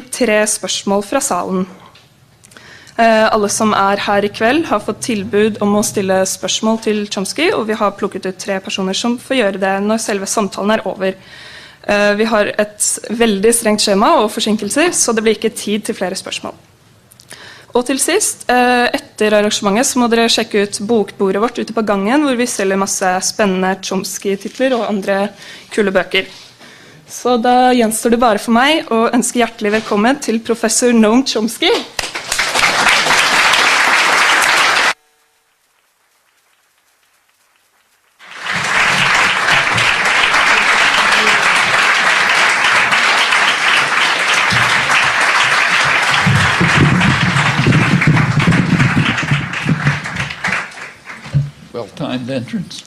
3 spørsmål fra salen. Alle som her I kveld har fått tilbud om å stille spørsmål til Chomsky, og vi har plukket ut 3 personer som får gjøre det når selve samtalen over. Vi har et veldig strengt skjema og forsinkelser, så det blir ikke tid til flere spørsmål. Og til sist, etter arrangementet så må dere sjekke ut bokbordet vårt ute på gangen, hvor vi selger masse spennende Chomsky-titler og andre kule bøker. Så da gjenstår det bare for meg å ønske hjertelig velkommen til professor Noam Chomsky. Well-timed entrance.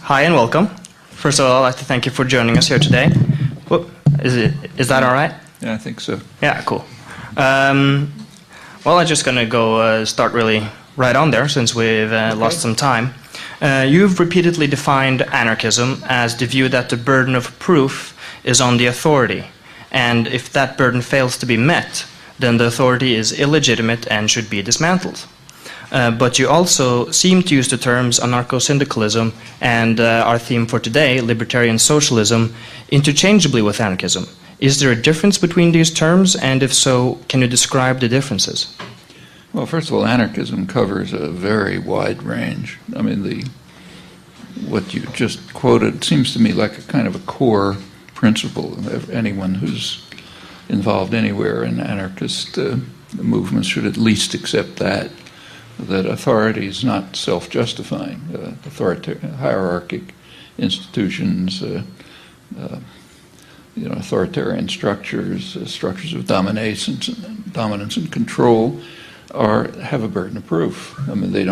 Hi and welcome. First of all, I'd like to thank you for joining us here today. Whoop, is that all right? Yeah, I think so. Yeah, cool. I'm just going to start really right on there since we've lost some time. You've repeatedly defined anarchism as the view that the burden of proof is on the authority, and if that burden fails to be met, then the authority is illegitimate and should be dismantled. But you also seem to use the terms anarcho-syndicalism and our theme for today, libertarian socialism, interchangeably with anarchism. Is there a difference between these terms, and if so, can you describe the differences? Well, first of all, anarchism covers a very wide range. I mean, what you just quoted seems to me like a kind of a core principle of anyone who's involved anywhere in anarchist movements should at least accept that authority is not self-justifying. Hierarchic institutions, authoritarian structures, structures of dominance and control have a burden of proof. I mean, they're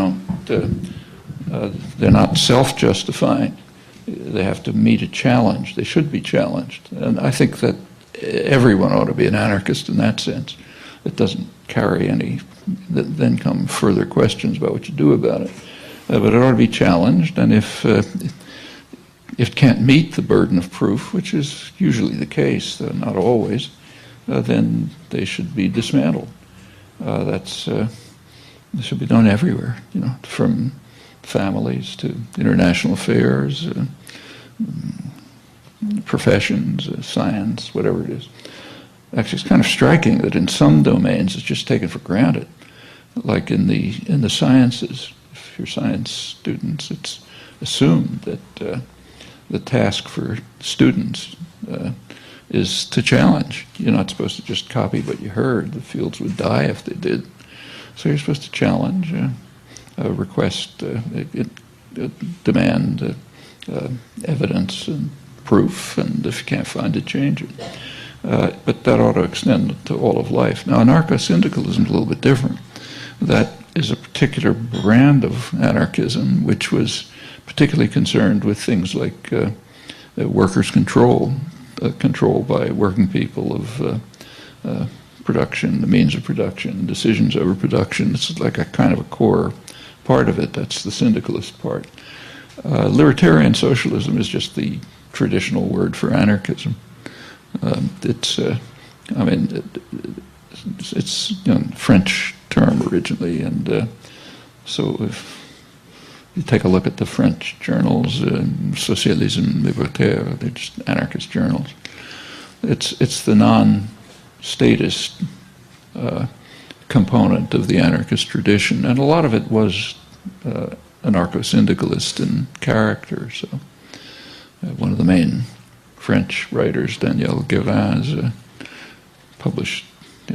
not self-justifying. They have to meet a challenge. They should be challenged. And I think that everyone ought to be an anarchist in that sense. It doesn't carry any, then come further questions about what you do about it. But it ought to be challenged, and if it can't meet the burden of proof, which is usually the case, though not always, then they should be dismantled. This should be done everywhere, from families to international affairs, professions, science, whatever it is. Actually, it's kind of striking that in some domains it's just taken for granted. Like in the sciences, if you're science students, it's assumed that the task for students is to challenge. You're not supposed to just copy what you heard. The fields would die if they did. So you're supposed to challenge, request, demand evidence and proof, and if you can't find it, change it. But that ought to extend to all of life. Now, anarcho-syndicalism is a little bit different. That is a particular brand of anarchism, which was particularly concerned with things like workers' control by working people of production, the means of production, decisions over production. It's like a kind of a core part of it. That's the syndicalist part. Libertarian socialism is just the traditional word for anarchism. It's a French term originally, and so if you take a look at the French journals, Socialism, Libertarian, they're just anarchist journals. It's the non-statist component of the anarchist tradition, and a lot of it was anarcho-syndicalist in character. So one of the main French writers, Daniel Guérin, published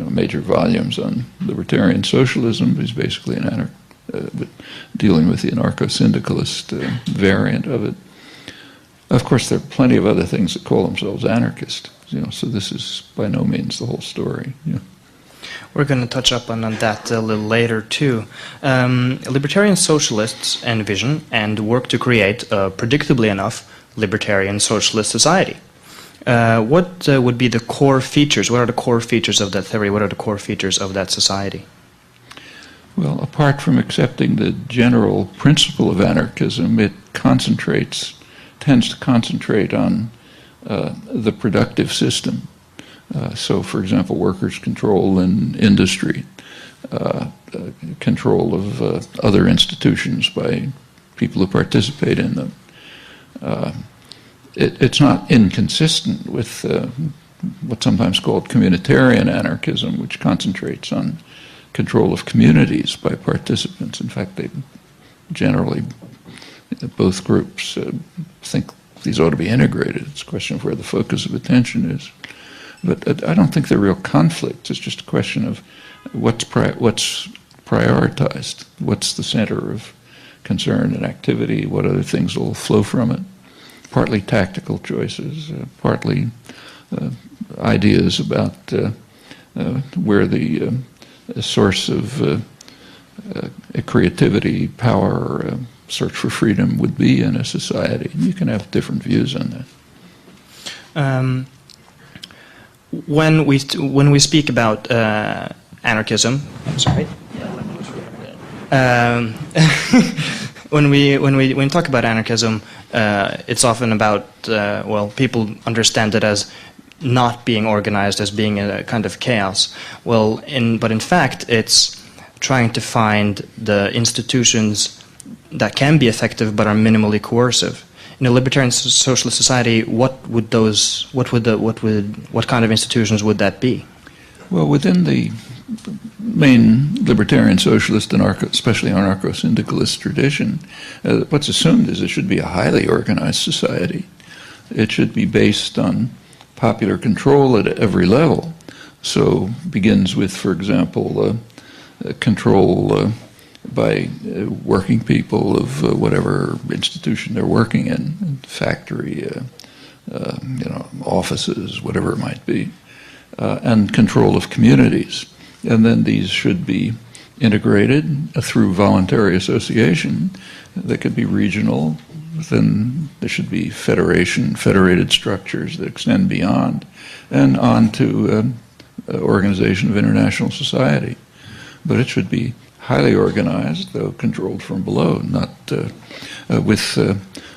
major volumes on libertarian socialism. He's basically an dealing with the anarcho-syndicalist variant of it. Of course, there are plenty of other things that call themselves anarchist. So this is by no means the whole story. We're going to touch up on that a little later too. Libertarian socialists envision and work to create, predictably enough, libertarian socialist society. What would be the core features? What are the core features of that theory? What are the core features of that society? Well, apart from accepting the general principle of anarchism, it tends to concentrate on the productive system. So, for example, workers' control in industry, control of other institutions by people who participate in them. It's not inconsistent with what's sometimes called communitarian anarchism, which concentrates on control of communities by participants. In fact, they generally, both groups think these ought to be integrated. It's a question of where the focus of attention is. But I don't think they're real conflicts. It's just a question of what's prioritized, what's the center of concern and activity, what other things will flow from it. Partly tactical choices, partly ideas about where the source of creativity, power, search for freedom would be in a society. You can have different views on that. When we speak about anarchism, I'm sorry. When we talk about anarchism, it's often about people understand it as not being organized, as being a kind of chaos. But in fact, it's trying to find the institutions that can be effective but are minimally coercive. In a libertarian socialist society, what kind of institutions would that be? Well, within the main libertarian socialist, especially anarcho-syndicalist tradition, what's assumed is it should be a highly organized society. It should be based on popular control at every level. So begins with, for example, control by working people of whatever institution they're working in, factory, offices, whatever it might be, and control of communities. And then these should be integrated through voluntary association. They could be regional. Then there should be federated structures that extend beyond, and on to organization of international society. But it should be highly organized, though controlled from below, not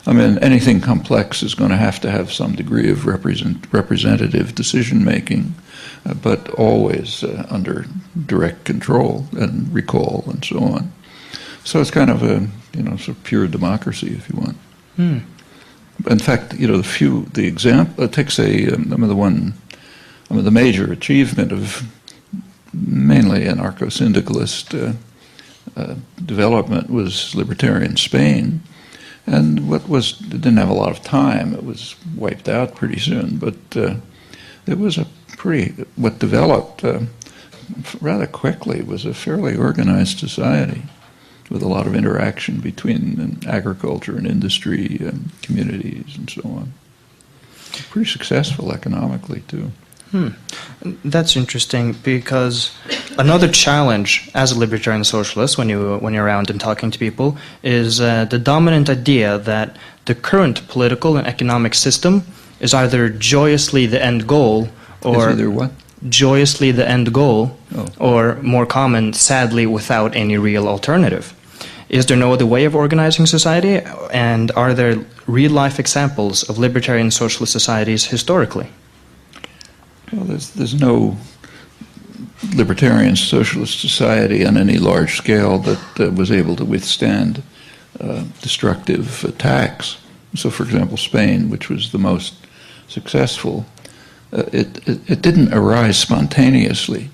anything complex is going to have some degree of representative decision-making, but always under direct control and recall and so on. So it's kind of a, sort of pure democracy, if you want. In fact, the example, takes the major achievement of mainly anarcho-syndicalist development was libertarian Spain, and it didn't have a lot of time. It was wiped out pretty soon, but it was what developed rather quickly was a fairly organized society with a lot of interaction between agriculture and industry and communities and so on. Pretty successful economically too. That's interesting, because another challenge as a libertarian socialist, when you're around and talking to people, is the dominant idea that the current political and economic system is either joyously the end goal, or is either what? Joyously the end goal, or more common, sadly without any real alternative. Is there no other way of organizing society, and are there real-life examples of libertarian socialist societies historically? Well, there's no libertarian socialist society on any large scale that was able to withstand destructive attacks. So, for example, Spain, which was the most successful, it didn't arise spontaneously,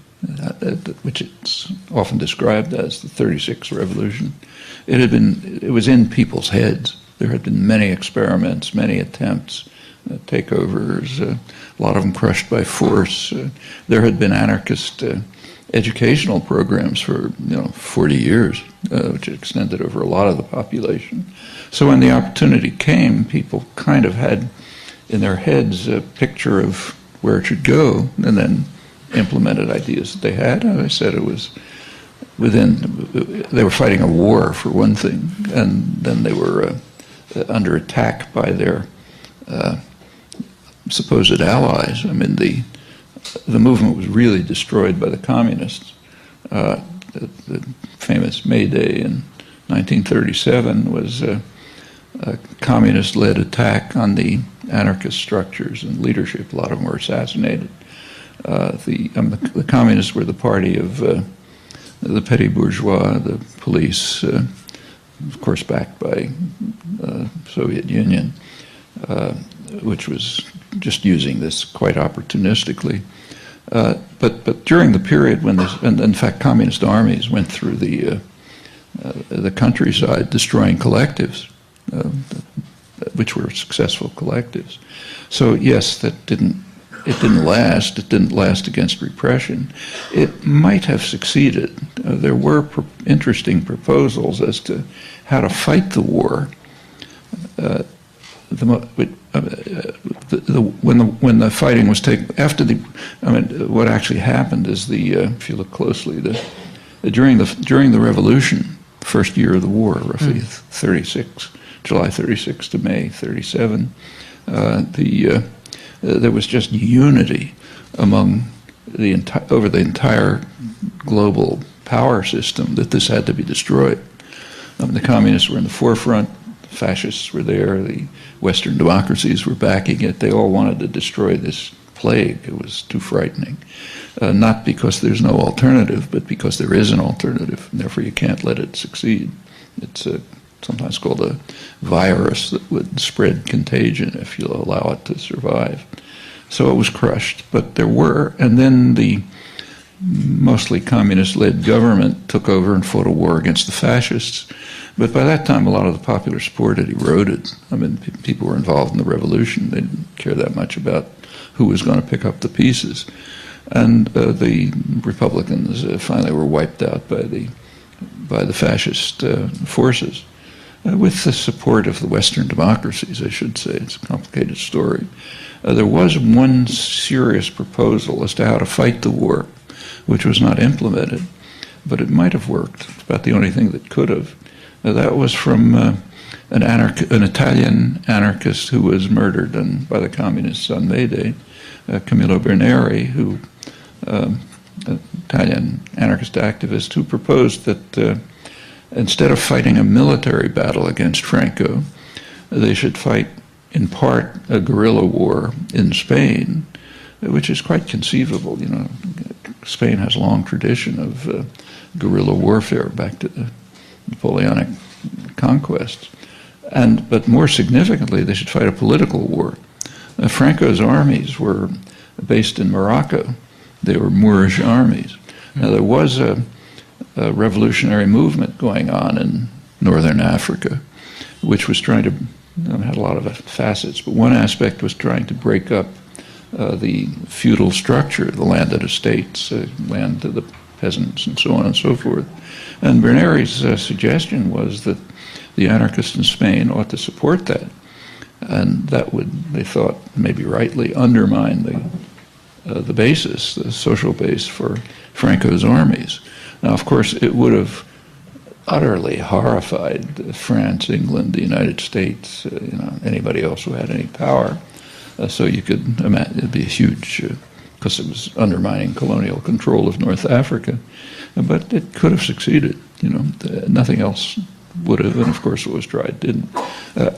which it's often described as the 36 Revolution. It was in people's heads. There had been many experiments, many attempts, takeovers, a lot of them crushed by force. There had been anarchist educational programs for 40 years, which extended over a lot of the population. So when the opportunity came, people kind of had in their heads a picture of where it should go, and then implemented ideas that they had. As I said, it was they were fighting a war for one thing, and then they were under attack by their supposed allies. I mean, the movement was really destroyed by the communists. The famous May Day in 1937 was a communist-led attack on the anarchist structures and leadership. A lot of them were assassinated. The communists were the party of the petty bourgeois, the police, of course backed by Soviet Union, which was just using this quite opportunistically. But during the period when this, and in fact communist armies went through the countryside destroying collectives, which were successful collectives. So yes, it didn't last. It didn't last against repression. It might have succeeded. There were interesting proposals as to how to fight the war. When the fighting was taken after what actually happened is if you look closely, during the revolution, first year of the war, roughly 36, July 36 to May 37, there was just unity among over the entire global power system that this had to be destroyed. The communists were in the forefront. Fascists were there, the Western democracies were backing it. They all wanted to destroy this plague. It was too frightening. Not because there's no alternative, but because there is an alternative, and therefore you can't let it succeed. It's sometimes called a virus that would spread contagion if you allow it to survive. So it was crushed, but there were, and then the mostly communist-led government took over and fought a war against the fascists. But by that time, a lot of the popular support had eroded. People were involved in the revolution. They didn't care that much about who was going to pick up the pieces. And the Republicans finally were wiped out by the fascist forces, with the support of the Western democracies, I should say. It's a complicated story. There was one serious proposal as to how to fight the war, which was not implemented, but it might have worked. It's about the only thing that could have. That was from an Italian anarchist who was murdered by the communists on May Day, Camillo Berneri, who, Italian anarchist activist, who proposed that instead of fighting a military battle against Franco, they should fight in part a guerrilla war in Spain, which is quite conceivable. You know, Spain has a long tradition of guerrilla warfare back to the Napoleonic conquest. But more significantly, they should fight a political war. Franco's armies were based in Morocco. They were Moorish armies. Now, there was a revolutionary movement going on in northern Africa, which was trying to, had a lot of facets, but one aspect was trying to break up the feudal structure, the landed estates, land to the peasants, and so on and so forth. And Berneri's suggestion was that the anarchists in Spain ought to support that, and that would, they thought, maybe rightly, undermine the basis, the social base for Franco's armies. Now, of course, it would have utterly horrified France, England, the United States, anybody else who had any power. So you could imagine it'd be a huge, because it was undermining colonial control of North Africa. But it could have succeeded. Nothing else would have, and of course what was tried didn't.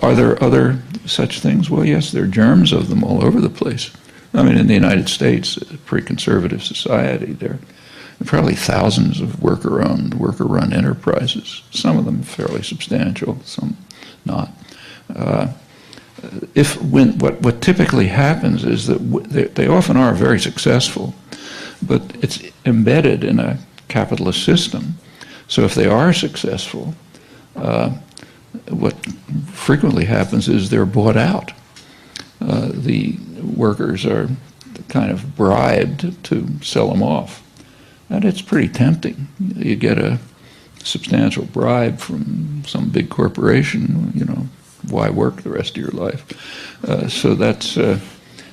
Are there other such things? Well, yes, there are germs of them all over the place. In the United States, a pretty conservative society, there are probably thousands of worker-owned, worker-run enterprises, some of them fairly substantial, some not. What typically happens is that they often are very successful, but it's embedded in a capitalist system. So if they are successful, what frequently happens is they're bought out. The workers are kind of bribed to sell them off. And it's pretty tempting. You get a substantial bribe from some big corporation, why work the rest of your life? So that's, and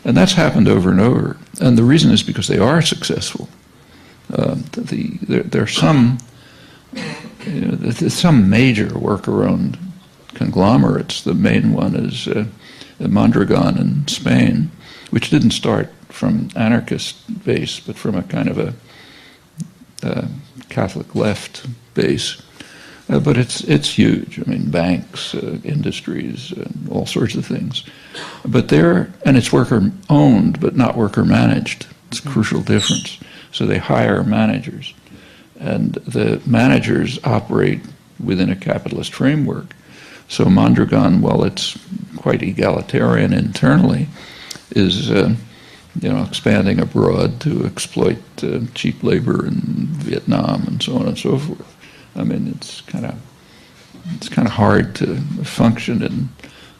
that's happened over and over. And the reason is because they are successful. There are some, there's some major worker-owned conglomerates. The main one is Mondragon in Spain, which didn't start from anarchist base, but from a kind of a Catholic left base. But it's huge. I mean, banks, industries, all sorts of things. But and it's worker owned, but not worker managed. It's a crucial difference. So they hire managers, and the managers operate within a capitalist framework. So Mondragon, while it's quite egalitarian internally, is expanding abroad to exploit cheap labor in Vietnam and so on and so forth. I mean, it's kind of hard to function in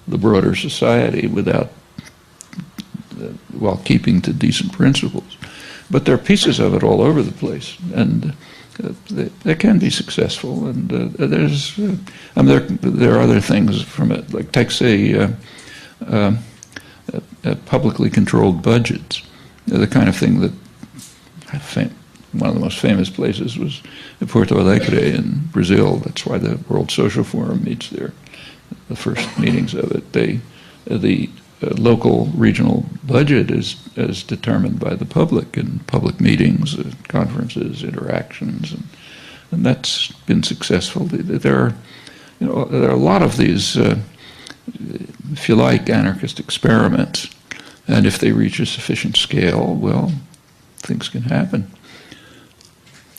the broader society without, while keeping to decent principles. But there are pieces of it all over the place, and they can be successful. And there are other things from it, like take say publicly controlled budgets, the kind of thing that one of the most famous places was Porto Alegre in Brazil. That's why the World Social Forum meets there. The first meetings of it, the local regional budget is determined by the public in public meetings, conferences, interactions, and that's been successful. There are a lot of these, if you like, anarchist experiments, and if they reach a sufficient scale, well, things can happen.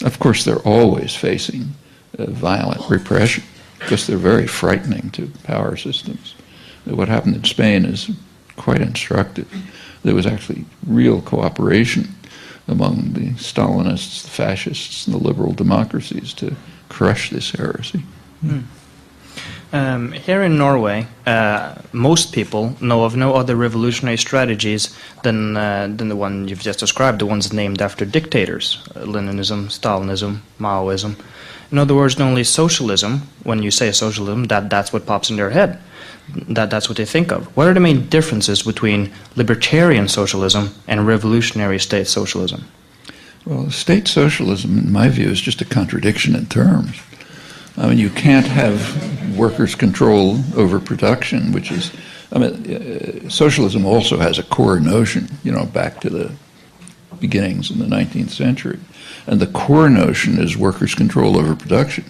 Of course, they're always facing violent repression because they're very frightening to power systems. What happened in Spain is quite instructive. There was actually real cooperation among the Stalinists, the fascists, and the liberal democracies to crush this heresy. Here in Norway, most people know of no other revolutionary strategies than the one you've just described, the ones named after dictators, Leninism, Stalinism, Maoism. In other words, only socialism, when you say socialism, that's what pops in their head. That's what they think of. What are the main differences between libertarian socialism and revolutionary state socialism? Well, state socialism, in my view, is just a contradiction in terms. I mean, you can't have workers' control over production, which is, socialism also has a core notion, back to the beginnings in the 19th century. And the core notion is workers' control over production.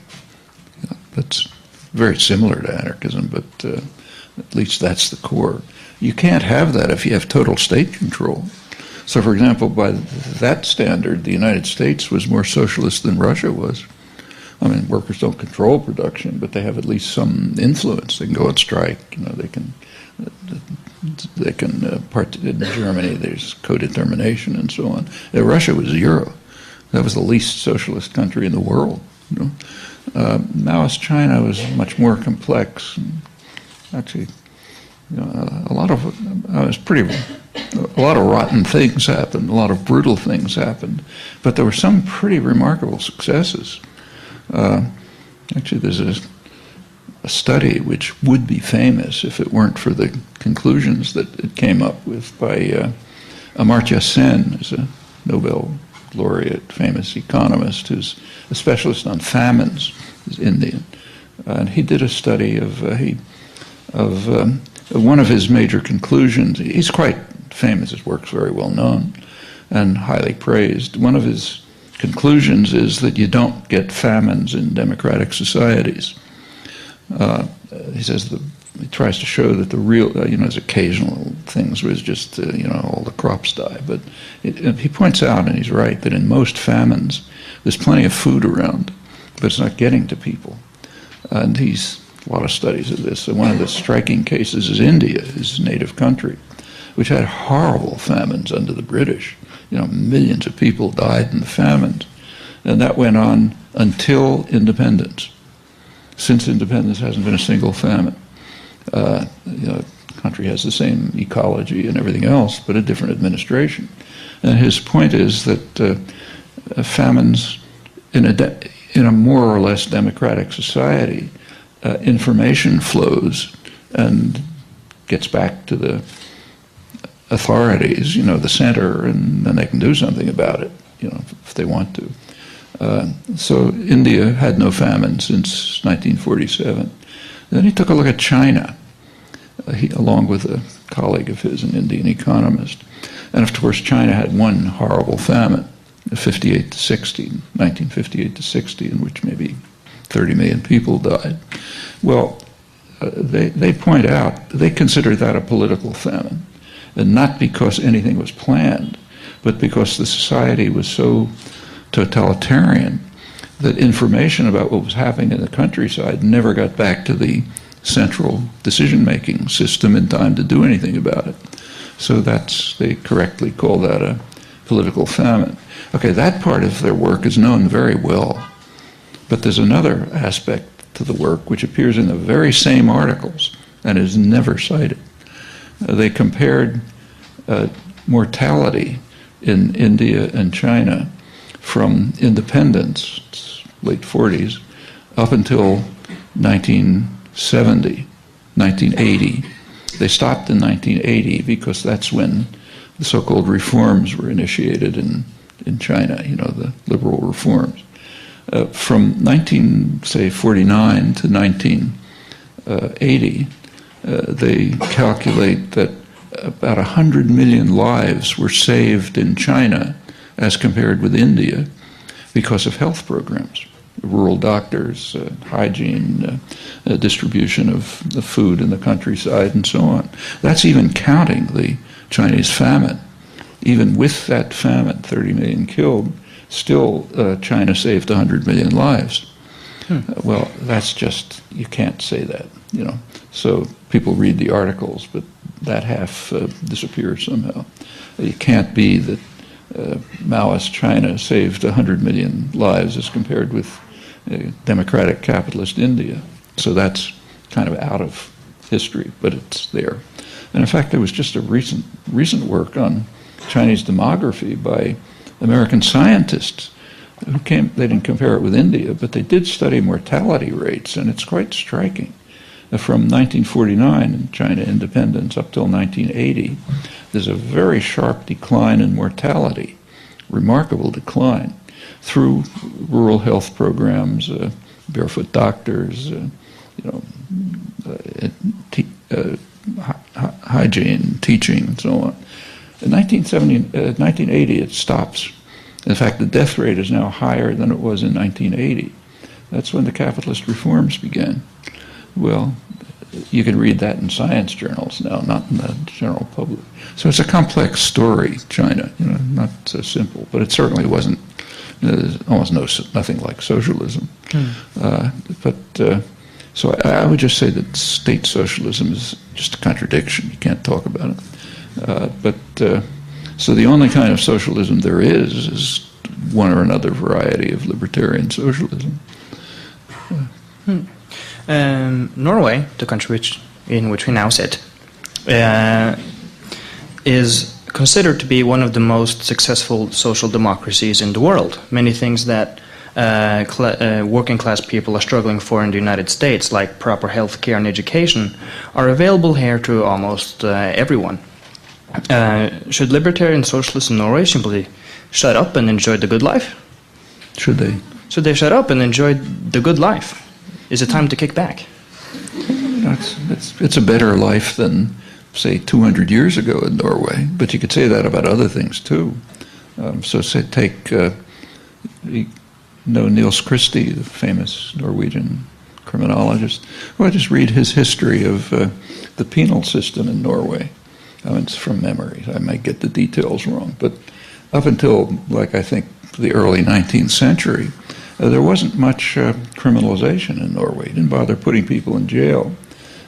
That's very similar to anarchism, but at least that's the core. You can't have that if you have total state control. So, for example, by that standard, the United States was more socialist than Russia was. I mean, workers don't control production, but they have at least some influence. They can go on strike. They can part in Germany. There's co-determination and so on. Russia was zero. That was the least socialist country in the world. Maoist China was much more complex. Actually, a lot of rotten things happened. A lot of brutal things happened, but there were some pretty remarkable successes. Actually, there's a study which would be famous if it weren't for the conclusions that it came up with by Amartya Sen, who's a Nobel laureate, famous economist, who's a specialist on famines. He's Indian, and he did a study of one of his major conclusions. He's quite famous. His work's very well known and highly praised. One of his conclusions is that you don't get famines in democratic societies. He says he tries to show that the real, there's occasional things where it's just, all the crops die. But he points out, and he's right, that in most famines, there's plenty of food around, but it's not getting to people. And he's a lot of studies of this. And one of the striking cases is India, his native country, which had horrible famines under the British. Millions of people died in the famines. And that went on until independence. Since independence, hasn't been a single famine. The country has the same ecology and everything else, but a different administration. And his point is that famines in a more or less democratic society, information flows and gets back to the authorities, the center, and then they can do something about it, if they want to. So India had no famine since 1947. Then he took a look at China, along with a colleague of his, an Indian economist. And of course, China had one horrible famine, 1958 to 60, in which maybe 30 million people died. Well, they point out, they consider that a political famine, and not because anything was planned, but because the society was so totalitarian that information about what was happening in the countryside never got back to the central decision-making system in time to do anything about it. So they correctly call that a political famine. Okay, that part of their work is known very well. But there's another aspect to the work which appears in the very same articles and is never cited. They compared mortality in India and China from independence, late 40s, up until 1970, 1980. They stopped in 1980 because that's when the so-called reforms were initiated in China, the liberal reforms. From 1949 to 1980, they calculate that about 100 million lives were saved in China as compared with India because of health programs, rural doctors, hygiene, distribution of the food in the countryside, and so on. That's even counting the Chinese famine. Even with that famine, 30 million killed, still China saved 100 million lives. Well, that's just, you can't say that, So people read the articles, but that half disappears somehow. It can't be that Maoist China saved 100 million lives as compared with democratic capitalist India. So that's kind of out of history, but it's there. And in fact, there was just a recent work on Chinese demography by American scientists who they didn't compare it with India, but they did study mortality rates, and it's quite striking. From 1949, in China independence, up till 1980, there's a very sharp decline in mortality, remarkable decline, through rural health programs, barefoot doctors, hygiene, teaching, and so on. In 1980, it stops. In fact, the death rate is now higher than it was in 1980. That's when the capitalist reforms began. Well, you can read that in science journals now, not in the general public. So it's a complex story, China, not so simple, but it certainly wasn't, there's almost nothing like socialism. So I would just say that state socialism is just a contradiction. You can't talk about it. So the only kind of socialism there is one or another variety of libertarian socialism. Norway, the country in which we now sit, is considered to be one of the most successful social democracies in the world. Many things that working class people are struggling for in the United States, like proper health care and education, are available here to almost everyone. Should libertarian socialists in Norway simply shut up and enjoy the good life? Should they? Should they shut up and enjoy the good life? Is it time to kick back? It's a better life than, say, 200 years ago in Norway, but you could say that about other things too. Take Niels Christie, the famous Norwegian criminologist. Well, just read his history of the penal system in Norway. It's from memory. I might get the details wrong, but up until, I think, the early 19th century, there wasn't much criminalization in Norway. You didn't bother putting people in jail.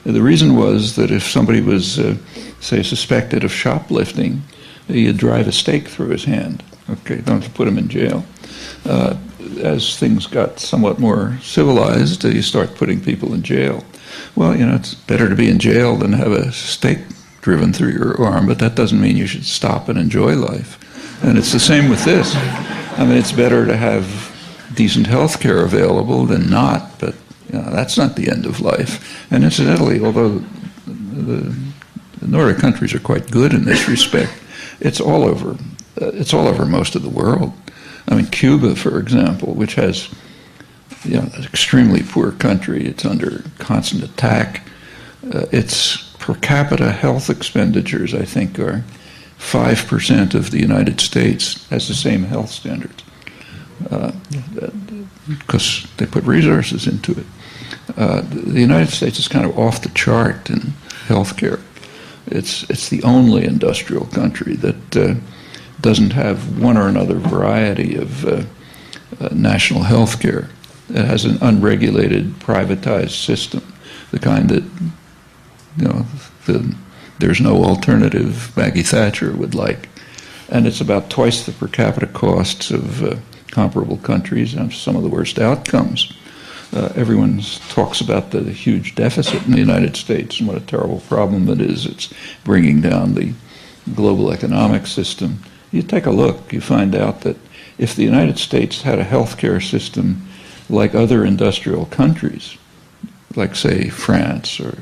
The reason was that if somebody was, say, suspected of shoplifting, you'd drive a stake through his hand. Okay, don't have to put him in jail. As things got somewhat more civilized, you start putting people in jail. Well, it's better to be in jail than have a stake driven through your arm, but that doesn't mean you should stop and enjoy life. And it's the same with this. It's better to have decent health care available than not, but that's not the end of life. And incidentally, although the Nordic countries are quite good in this respect, it's all over most of the world. Cuba, for example, which has an extremely poor country, it's under constant attack. Its per capita health expenditures, I think, are 5% of the United States, has the same health standards. because they put resources into it. The United States is kind of off the chart in healthcare. It's the only industrial country that doesn't have one or another variety of national health care. It has an unregulated, privatized system, the kind that, there's no alternative Maggie Thatcher would like. And it's about twice the per capita costs of comparable countries and some of the worst outcomes. Everyone talks about the huge deficit in the United States and what a terrible problem it is. It's bringing down the global economic system. You take a look, you find out that if the United States had a healthcare system like other industrial countries, like, say, France or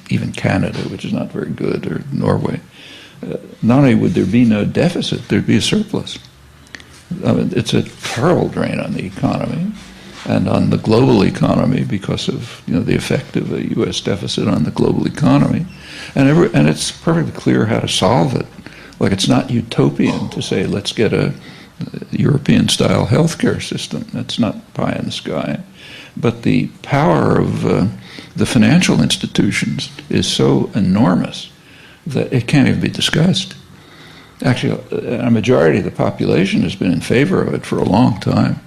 even Canada, which is not very good, or Norway, not only would there be no deficit, there'd be a surplus. I mean, it's a terrible drain on the economy and on the global economy because of the effect of a U.S. deficit on the global economy. And it's perfectly clear how to solve it. Like, it's not utopian to say, let's get a European-style healthcare system. That's not pie in the sky. But the power of the financial institutions is so enormous that it can't even be discussed. Actually, a majority of the population has been in favor of it for a long time,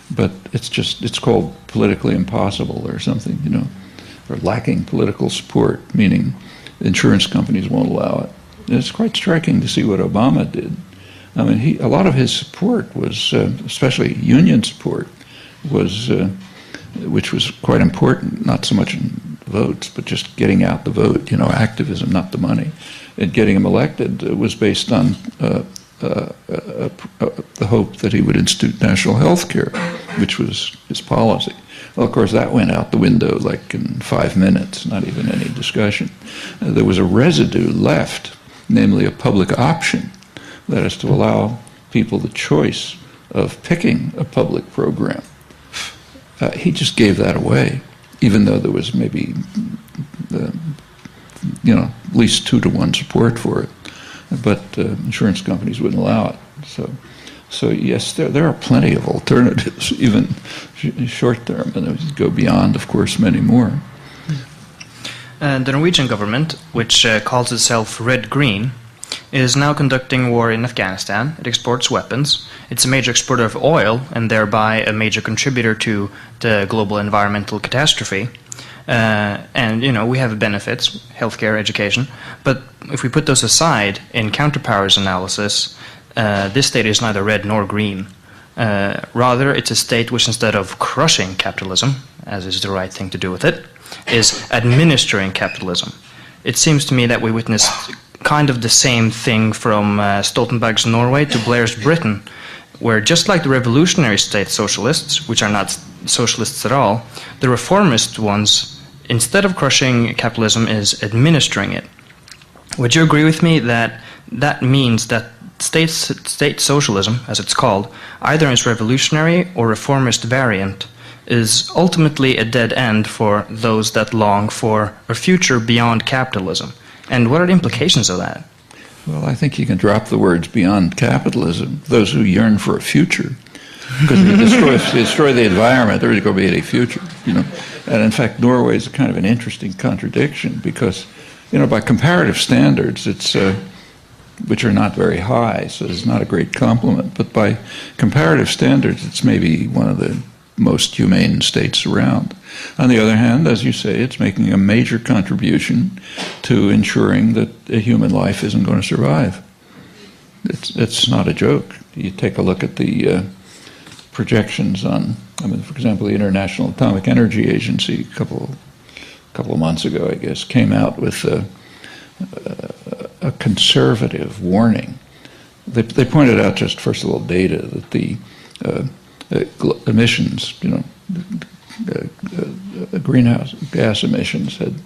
but it's called politically impossible or something, or lacking political support, meaning insurance companies won't allow it. And it's quite striking to see what Obama did. I mean, a lot of his support was, especially union support, which was quite important, not so much in votes, but just getting out the vote, activism, not the money. And getting him elected was based on the hope that he would institute national health care, which was his policy. Well, of course, that went out the window like in 5 minutes, not even any discussion. There was a residue left, namely a public option, that is to allow people the choice of picking a public program. He just gave that away, even though there was maybe, at least 2-to-1 support for it. But insurance companies wouldn't allow it. So yes, there are plenty of alternatives, even short term, and it would go beyond, of course, many more. The Norwegian government, which calls itself red-green, is now conducting war in Afghanistan. It exports weapons. It's a major exporter of oil and thereby a major contributor to the global environmental catastrophe. And, we have benefits, healthcare, education. But if we put those aside, in counterpowers analysis, this state is neither red nor green. Rather, it's a state which, instead of crushing capitalism, as is the right thing to do with it, is administering capitalism. It seems to me that we witnessed kind of the same thing from Stoltenberg's Norway to Blair's Britain, where just like the revolutionary state socialists, which are not socialists at all, the reformist ones, instead of crushing capitalism, is administering it. Would you agree with me that that means that state socialism, as it's called, either its revolutionary or reformist variant, is ultimately a dead end for those that long for a future beyond capitalism? And what are the implications of that? Well, I think you can drop the words beyond capitalism, those who yearn for a future. Because if you destroy the environment, there is going to be any future, And in fact, Norway is a kind of an interesting contradiction because, by comparative standards, it's which are not very high, so it's not a great compliment. But by comparative standards, it's maybe one of the most humane states around. On the other hand, as you say, it's making a major contribution to ensuring that a human life isn't going to survive. It's not a joke. You take a look at the projections on, for example, the International Atomic Energy Agency a couple of months ago, I guess, came out with a conservative warning. They pointed out, just first of all, data that the emissions, greenhouse gas emissions had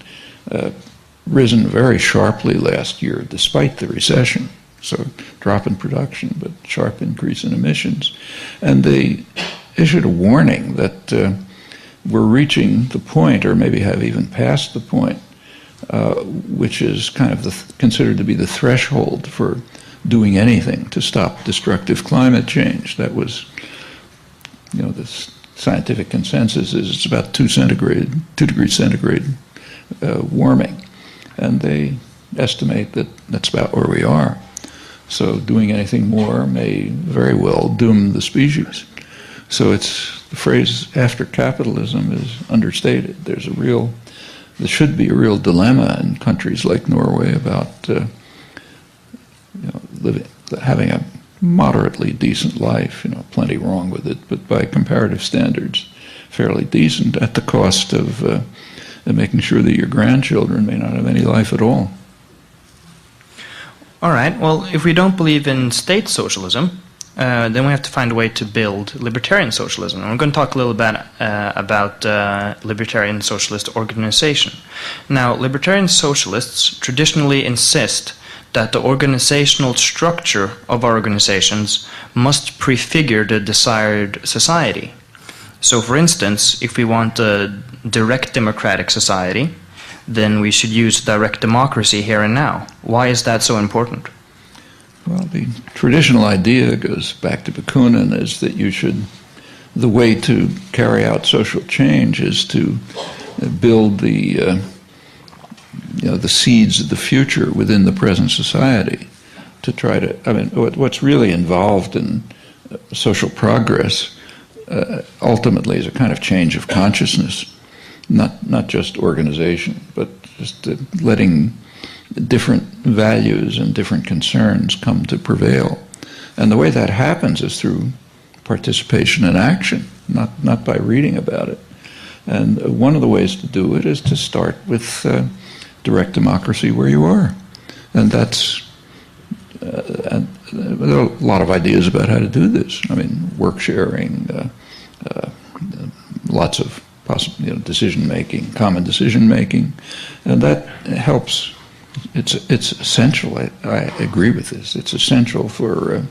risen very sharply last year despite the recession. So drop in production, but sharp increase in emissions. And they issued a warning that we're reaching the point, or maybe have even passed the point, which is kind of considered to be the threshold for doing anything to stop destructive climate change. That was this scientific consensus is it's about 2 degrees centigrade warming, and they estimate that that's about where we are. So doing anything more may very well doom the species. So it's the phrase "after capitalism" is understated. There should be a real dilemma in countries like Norway about having a moderately decent life. Plenty wrong with it, but by comparative standards, fairly decent, at the cost of making sure that your grandchildren may not have any life at all. All right. Well, if we don't believe in state socialism, then we have to find a way to build libertarian socialism. And we're going to talk a little bit about libertarian socialist organization. Now, libertarian socialists traditionally insist that the organizational structure of our organizations must prefigure the desired society. So, for instance, if we want a direct democratic society, then we should use direct democracy here and now. Why is that so important? Well, the traditional idea goes back to Bakunin, is that the way to carry out social change is to build the seeds of the future within the present society. To try to, what's really involved in social progress ultimately is a kind of change of consciousness, not just organization, but just letting different values and different concerns come to prevail. And the way that happens is through participation and action, not by reading about it. And one of the ways to do it is to start with direct democracy where you are. And and there are a lot of ideas about how to do this. Work sharing, lots of decision making, common decision making, and that helps. It's essential. I agree with this. It's essential for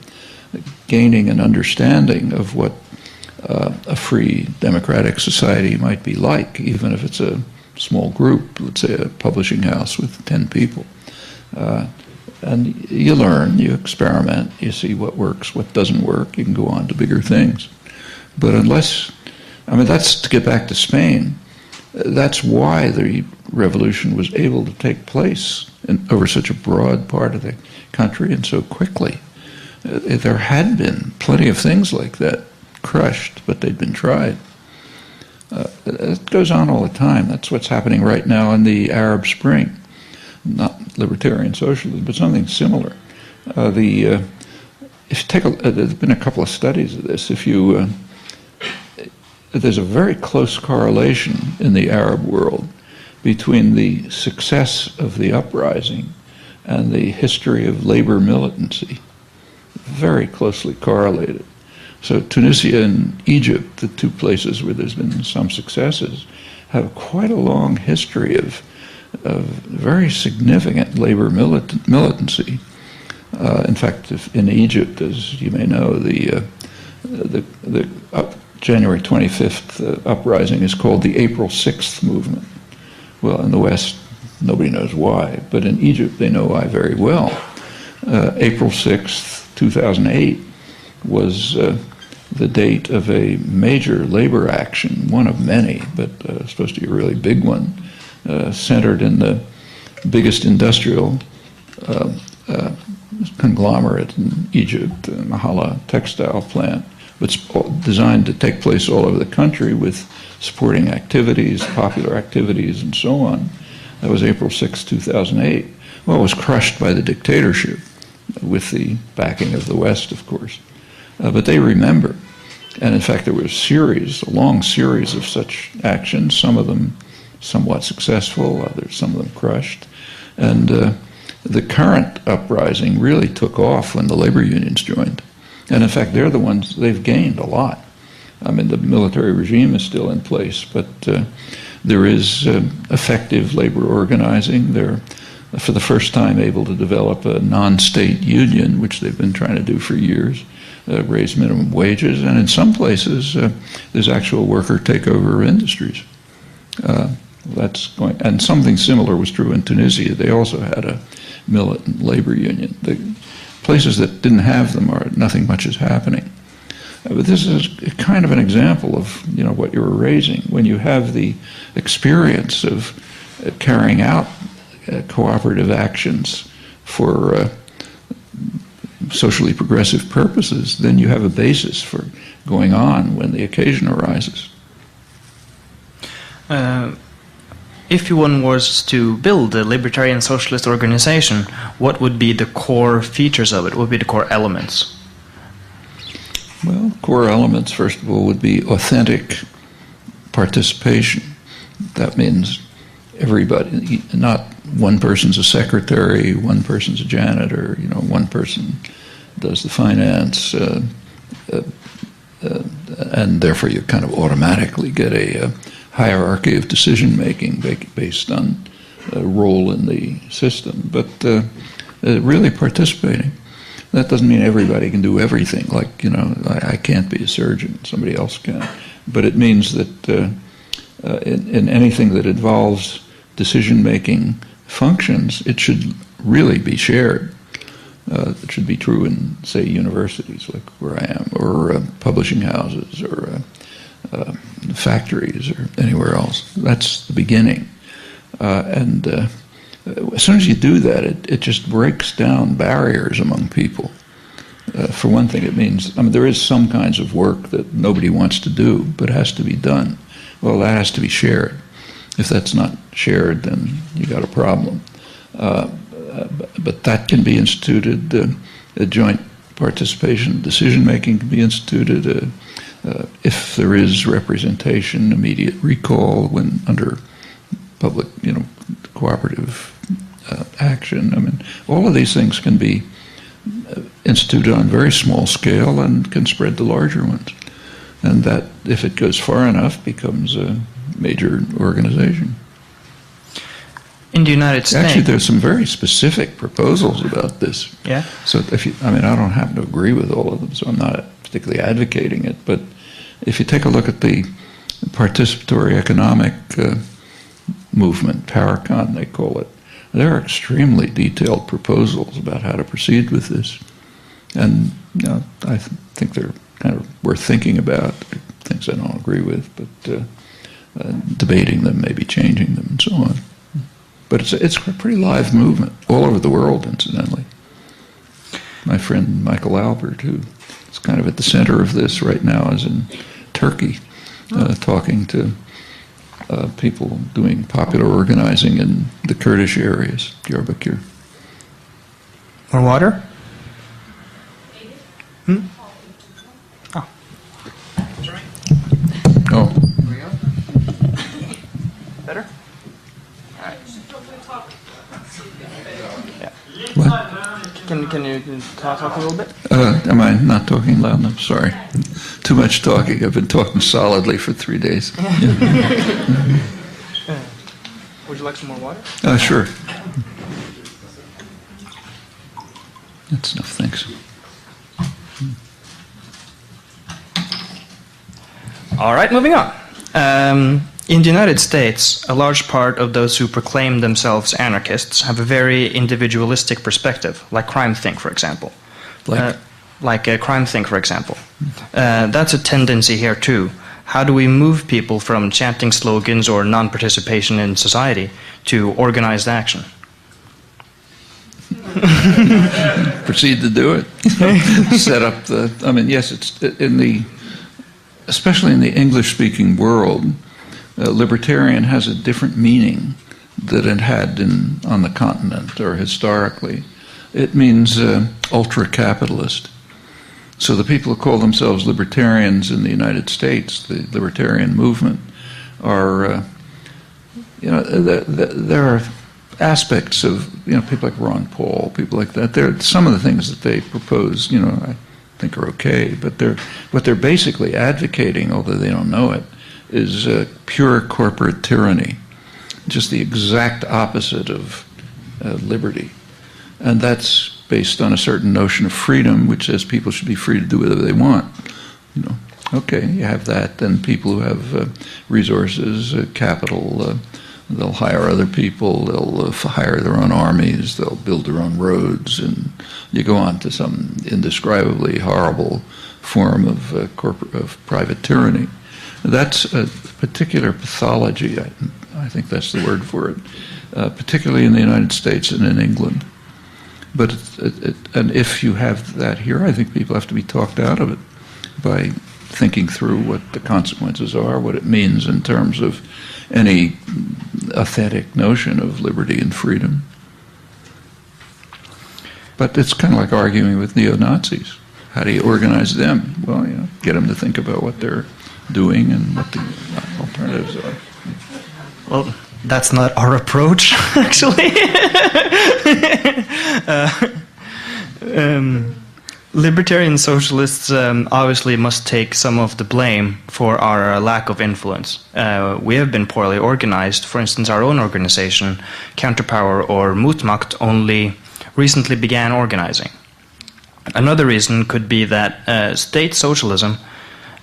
gaining an understanding of what a free democratic society might be like, even if it's a small group, let's say a publishing house with 10 people. And you learn, you experiment, you see what works, what doesn't work, you can go on to bigger things. But that's to get back to Spain. That's why the revolution was able to take place over such a broad part of the country and so quickly. There had been plenty of things like that crushed, but they'd been tried. It goes on all the time. That's what's happening right now in the Arab Spring. Not libertarian socialism, but something similar. If you take there's been a couple of studies of this. There's a very close correlation in the Arab world between the success of the uprising and the history of labor militancy. Very closely correlated. So Tunisia and Egypt, the two places where there's been some successes, have quite a long history of very significant labor militancy. In fact, in Egypt, as you may know, the January 25th uprising is called the April 6th movement. Well, in the West, nobody knows why, but in Egypt, they know why very well. April 6th, 2008 was the date of a major labor action, one of many, but supposed to be a really big one, centered in the biggest industrial conglomerate in Egypt, the Mahala textile plant, but designed to take place all over the country with supporting activities, popular activities, and so on. That was April 6, 2008. Well, it was crushed by the dictatorship, with the backing of the West, of course. But they remember. And in fact, there was a long series of such actions, some of them somewhat successful, some of them crushed. And the current uprising really took off when the labor unions joined. And in fact, they're the ones, they've gained a lot. The military regime is still in place, but there is effective labor organizing. They're, for the first time, able to develop a non-state union, which they've been trying to do for years, raise minimum wages, and in some places, there's actual worker takeover of industries. That's going, and something similar was true in Tunisia. They also had a militant labor union. The places that didn't have them nothing much is happening. But this is kind of an example of what you were raising. When you have the experience of carrying out cooperative actions for socially progressive purposes, then you have a basis for going on when the occasion arises. If one was to build a libertarian socialist organization, what would be the core features of it? What would be the core elements? Well, core elements, first of all, would be authentic participation. That means everybody, not one person's a secretary, one person's a janitor, one person does the finance, and therefore you kind of automatically get a hierarchy of decision-making based on a role in the system. But really participating. That doesn't mean everybody can do everything. Like, I can't be a surgeon, somebody else can. But it means that in anything that involves decision-making functions, it should really be shared. It should be true in, say, universities, like where I am, or publishing houses, or factories, or anywhere else. That's the beginning. And as soon as you do that, it just breaks down barriers among people. For one thing, it means, there is some kinds of work that nobody wants to do, but has to be done. Well, that has to be shared. If that's not shared, then you got a problem. But that can be instituted. A joint participation, decision-making can be instituted. If there is representation, immediate recall when under public, cooperative action. All of these things can be instituted on very small scale and can spread to larger ones. And that, if it goes far enough, becomes a major organization. In the United States... Actually, there's some very specific proposals about this. Yeah? So if you, I don't happen to agree with all of them, so I'm not particularly advocating it, but if you take a look at the participatory economic movement, PowerCon they call it, there are extremely detailed proposals about how to proceed with this. And I think they're kind of worth thinking about, things I don't agree with, but debating them, maybe changing them, and so on. But it's a pretty live movement, all over the world, incidentally. My friend Michael Albert, who is kind of at the center of this right now, is in Turkey, talking to people doing popular organizing in the Kurdish areas, Diyarbakir. More water? Hmm? Oh. Oh. Better? All right. Yeah. What? Can you talk a little bit? Am I not talking loud enough? Sorry. Too much talking. I've been talking solidly for 3 days. Would you like some more water? Sure. That's enough, thanks. All right, moving on. In the United States, a large part of those who proclaim themselves anarchists have a very individualistic perspective, like CrimethInc, for example. Like CrimethInc, for example. That's a tendency here, too. How do we move people from chanting slogans or non-participation in society to organized action? Proceed to do it. Set up the... yes, it's especially in the English-speaking world, libertarian has a different meaning than it had on the continent or historically. It means ultra-capitalist. So the people who call themselves libertarians in the United States, the libertarian movement, are, there are aspects of, people like Ron Paul, people like that. Some of the things that they propose, I think are okay, but what they're basically advocating, although they don't know it, is pure corporate tyranny, just the exact opposite of liberty. And that's based on a certain notion of freedom, which says people should be free to do whatever they want. Okay, you have that. Then people who have resources, capital, they'll hire other people, they'll hire their own armies, they'll build their own roads, and you go on to some indescribably horrible form of of private tyranny. That's a particular pathology. I think that's the word for it, particularly in the United States and in England. But and if you have that here, I think people have to be talked out of it by thinking through what the consequences are, what it means in terms of any aesthetic notion of liberty and freedom. But it's kind of like arguing with neo-Nazis. How do you organize them? Well, you know, get them to think about what they're doing and what the alternatives are. Well, that's not our approach, actually. Libertarian socialists obviously must take some of the blame for our lack of influence. We have been poorly organized. For instance, our own organization, Counterpower or Motmakt, only recently began organizing. Another reason could be that state socialism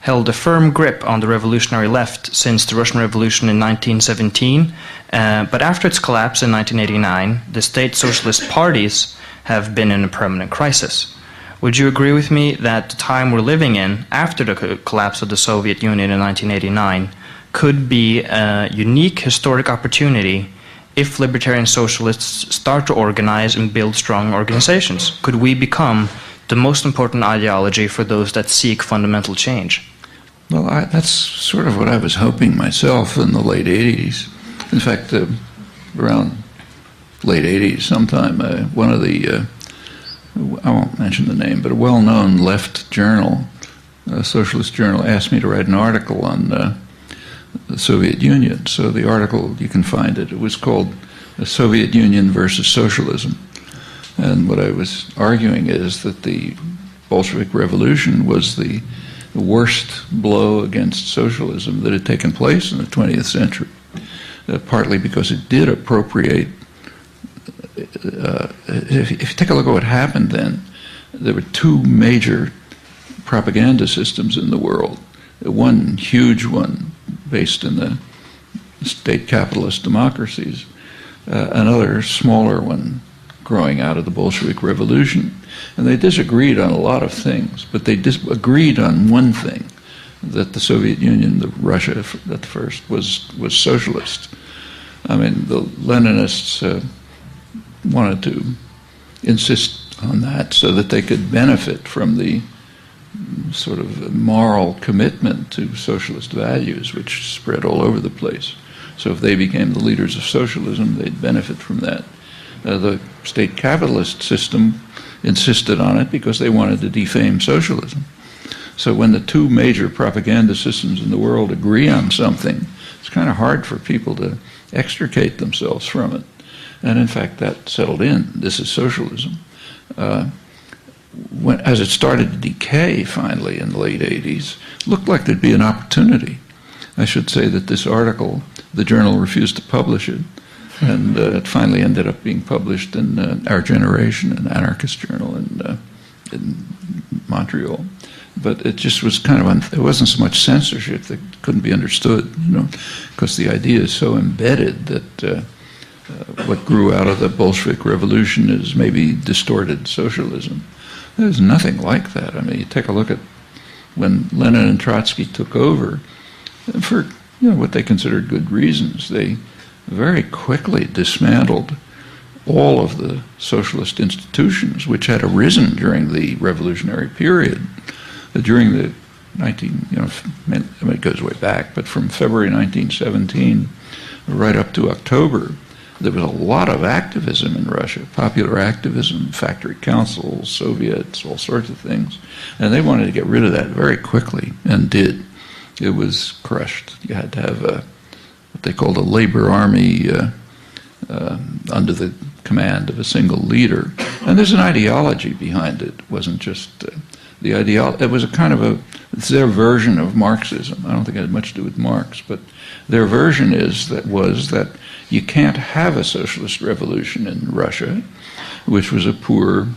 held a firm grip on the revolutionary left since the Russian Revolution in 1917, but after its collapse in 1989, the state socialist parties have been in a permanent crisis. Would you agree with me that the time we're living in, after the collapse of the Soviet Union in 1989, could be a unique historic opportunity if libertarian socialists start to organize and build strong organizations? Could we become the most important ideology for those that seek fundamental change? Well, that's sort of what I was hoping myself in the late 80s. In fact, around late 80s sometime, one of the, I won't mention the name, but a well-known left journal, a socialist journal, asked me to write an article on the Soviet Union. So the article, you can find it, it was called The Soviet Union versus Socialism. And what I was arguing is that the Bolshevik Revolution was the worst blow against socialism that had taken place in the 20th century, partly because it did appropriate. If you take a look at what happened then, there were two major propaganda systems in the world. One huge one based in the state capitalist democracies, another smaller one growing out of the Bolshevik Revolution. And they disagreed on a lot of things, but they agreed on one thing, that the Soviet Union, Russia at first, was socialist. I mean, the Leninists wanted to insist on that so that they could benefit from the sort of moral commitment to socialist values which spread all over the place. So if they became the leaders of socialism, they'd benefit from that. The state capitalist system insisted on it because they wanted to defame socialism. So when the two major propaganda systems in the world agree on something, it's kind of hard for people to extricate themselves from it. And in fact, that settled in. This is socialism. As it started to decay finally in the late 80s, it looked like there'd be an opportunity. I should say that this article, the journal refused to publish it, and it finally ended up being published in Our Generation, an anarchist journal in Montreal. But it just was kind of, it wasn't so much censorship that couldn't be understood, you know, because the idea is so embedded that what grew out of the Bolshevik Revolution is maybe distorted socialism. There's nothing like that. I mean, you take a look at when Lenin and Trotsky took over, for what they considered good reasons, they very quickly dismantled all of the socialist institutions which had arisen during the revolutionary period. During the it goes way back, but from February 1917 right up to October, there was a lot of activism in Russia, popular activism, factory councils, Soviets, all sorts of things. And they wanted to get rid of that very quickly, and did. It was crushed. You had to have what they called a labor army under the command of a single leader. And there's an ideology behind it. It wasn't just the ideology. It was a kind of it's their version of Marxism. I don't think it had much to do with Marx, but their version was that you can't have a socialist revolution in Russia, which was a poor,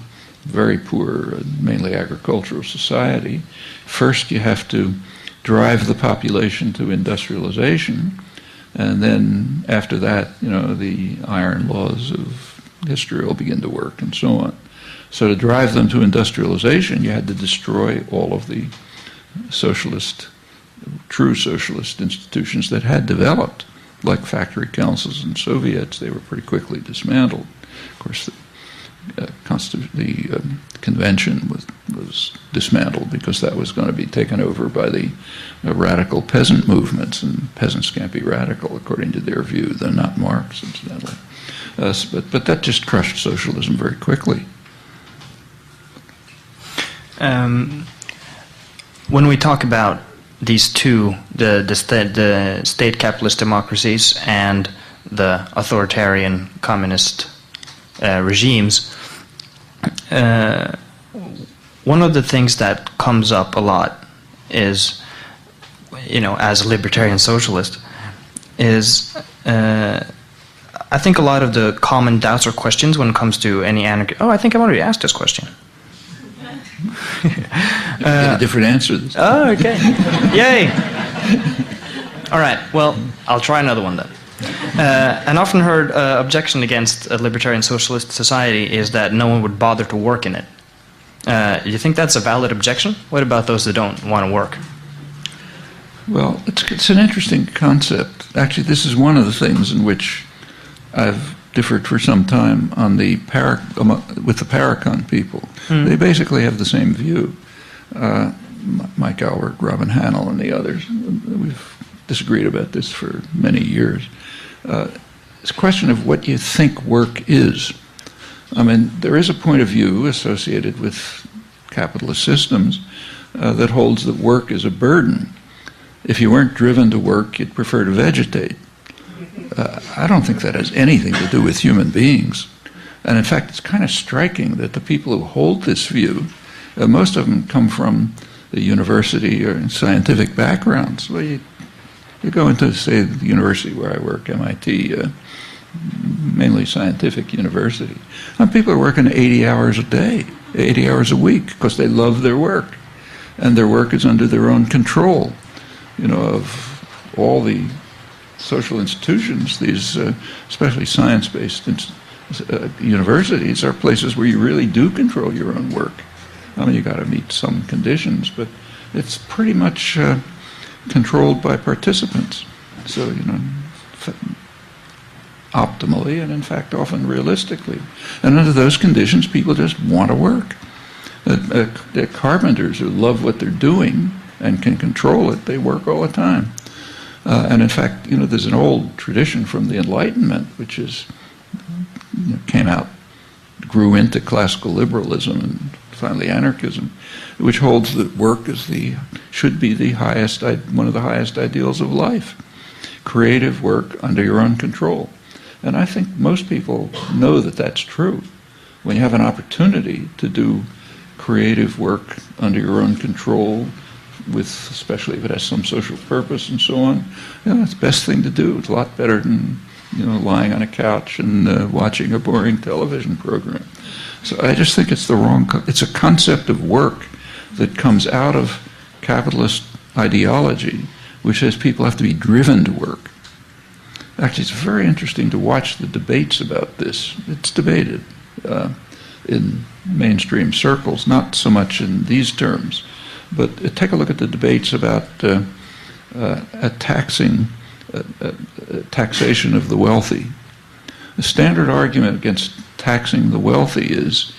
very poor, mainly agricultural society. First, you have to drive the population to industrialization, and then after that, the iron laws of history will begin to work, and so on. So to drive them to industrialization, you had to destroy all of the true socialist institutions that had developed, like factory councils and Soviets. They were pretty quickly dismantled. Of course, the convention was dismantled because that was going to be taken over by the radical peasant movements, and peasants can't be radical according to their view. They're not Marx, incidentally. But that just crushed socialism very quickly. When we talk about these two, the state capitalist democracies and the authoritarian communist regimes, one of the things that comes up a lot is, as a libertarian socialist, is I think a lot of the common doubts or questions when it comes to any anarchy. Oh, I think I've already asked this question. You get a different answer this time. Oh, okay. Yay! All right, well, I'll try another one then. An often heard objection against a libertarian socialist society is that no one would bother to work in it. You think that's a valid objection? What about those that don't want to work? Well, it's an interesting concept. Actually, this is one of the things in which I've differed for some time on with the Paracon people. They basically have the same view. Mike Albert, Robin Hannell, and the others. We've disagreed about this for many years. It's a question of what you think work is. I mean, there is a point of view associated with capitalist systems that holds that work is a burden. If you weren't driven to work, you'd prefer to vegetate. I don't think that has anything to do with human beings. And in fact, it's kind of striking that the people who hold this view, most of them come from the university or scientific backgrounds. Well, you go into, say, the university where I work, MIT, mainly scientific university, and people are working 80 hours a day, 80 hours a week, because they love their work. And their work is under their own control. Of all the social institutions, these especially science-based universities are places where you really do control your own work. I mean, you got to meet some conditions, but it's pretty much controlled by participants. So, optimally and in fact often realistically. And under those conditions, people just want to work. The carpenters who love what they're doing and can control it, they work all the time. And in fact, there's an old tradition from the Enlightenment, which grew into classical liberalism and finally anarchism, which holds that work should be one of the highest ideals of life. Creative work under your own control. And I think most people know that that's true. When you have an opportunity to do creative work under your own control, especially if it has some social purpose and so on, it's the best thing to do. It's a lot better than lying on a couch and watching a boring television program. So I just think it's it's a concept of work that comes out of capitalist ideology, which says people have to be driven to work. Actually, it's very interesting to watch the debates about this. It's debated in mainstream circles, not so much in these terms, but take a look at the debates about taxation of the wealthy. The standard argument against taxing the wealthy is,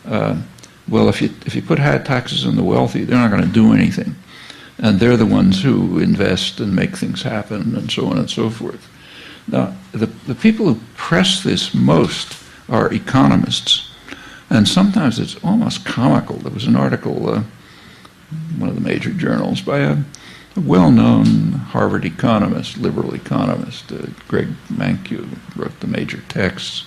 well, if you put high taxes on the wealthy, they're not going to do anything. And they're the ones who invest and make things happen and so on and so forth. Now, the people who press this most are economists. And sometimes it's almost comical. There was an article, one of the major journals, by a well-known Harvard economist, liberal economist, Greg Mankiw, wrote the major texts.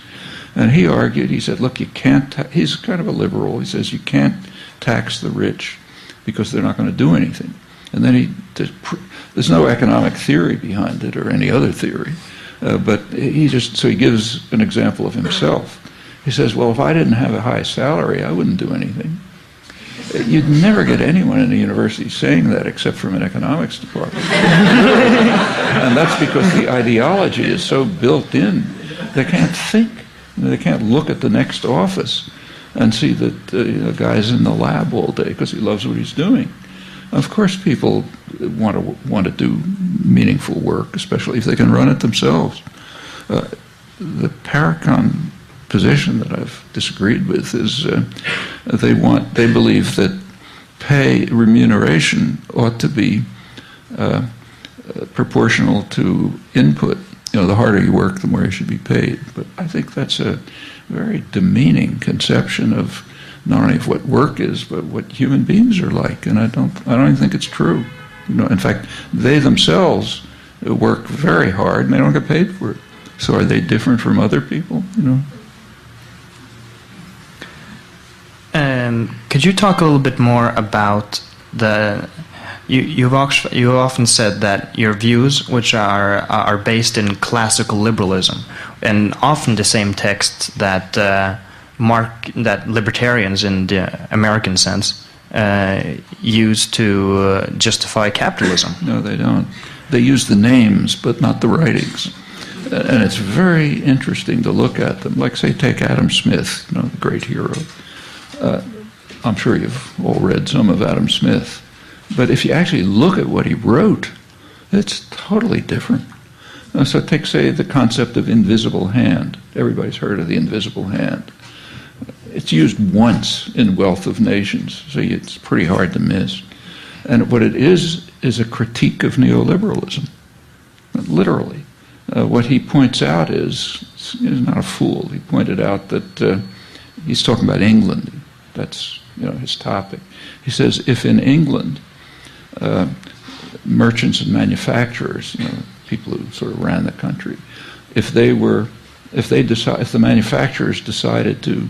And he argued, he said, look, you can't, he's kind of a liberal, he says you can't tax the rich because they're not going to do anything. And then there's no economic theory behind it or any other theory, but he gives an example of himself. He says, well, if I didn't have a high salary, I wouldn't do anything. You'd never get anyone in a university saying that except from an economics department. And that's because the ideology is so built in, they can't think. They can't look at the next office. and see that a guy's in the lab all day because he loves what he's doing. Of course, people want to do meaningful work, especially if they can run it themselves. The Paracon position that I've disagreed with is they believe that remuneration ought to be proportional to input. The harder you work, the more you should be paid. But I think that's a very demeaning conception of not only of what work is, but what human beings are like. And I don't even think it's true. In fact, they themselves work very hard and they don't get paid for it. So are they different from other people? Could you talk a little bit more about You've often said that your views, which are based in classical liberalism, and often the same texts that that libertarians in the American sense use to justify capitalism. No, they don't. They use the names, but not the writings. And it's very interesting to look at them. Like, say, take Adam Smith, the great hero. I'm sure you've all read some of Adam Smith. But if you actually look at what he wrote, it's totally different. So take, say, the concept of invisible hand. Everybody's heard of the invisible hand. It's used once in Wealth of Nations, so it's pretty hard to miss. And what it is a critique of neoliberalism, literally. What he points out is, he's not a fool. He pointed out that he's talking about England. That's his topic. He says, if in England, merchants and manufacturers, people who sort of ran the country, if the manufacturers decided to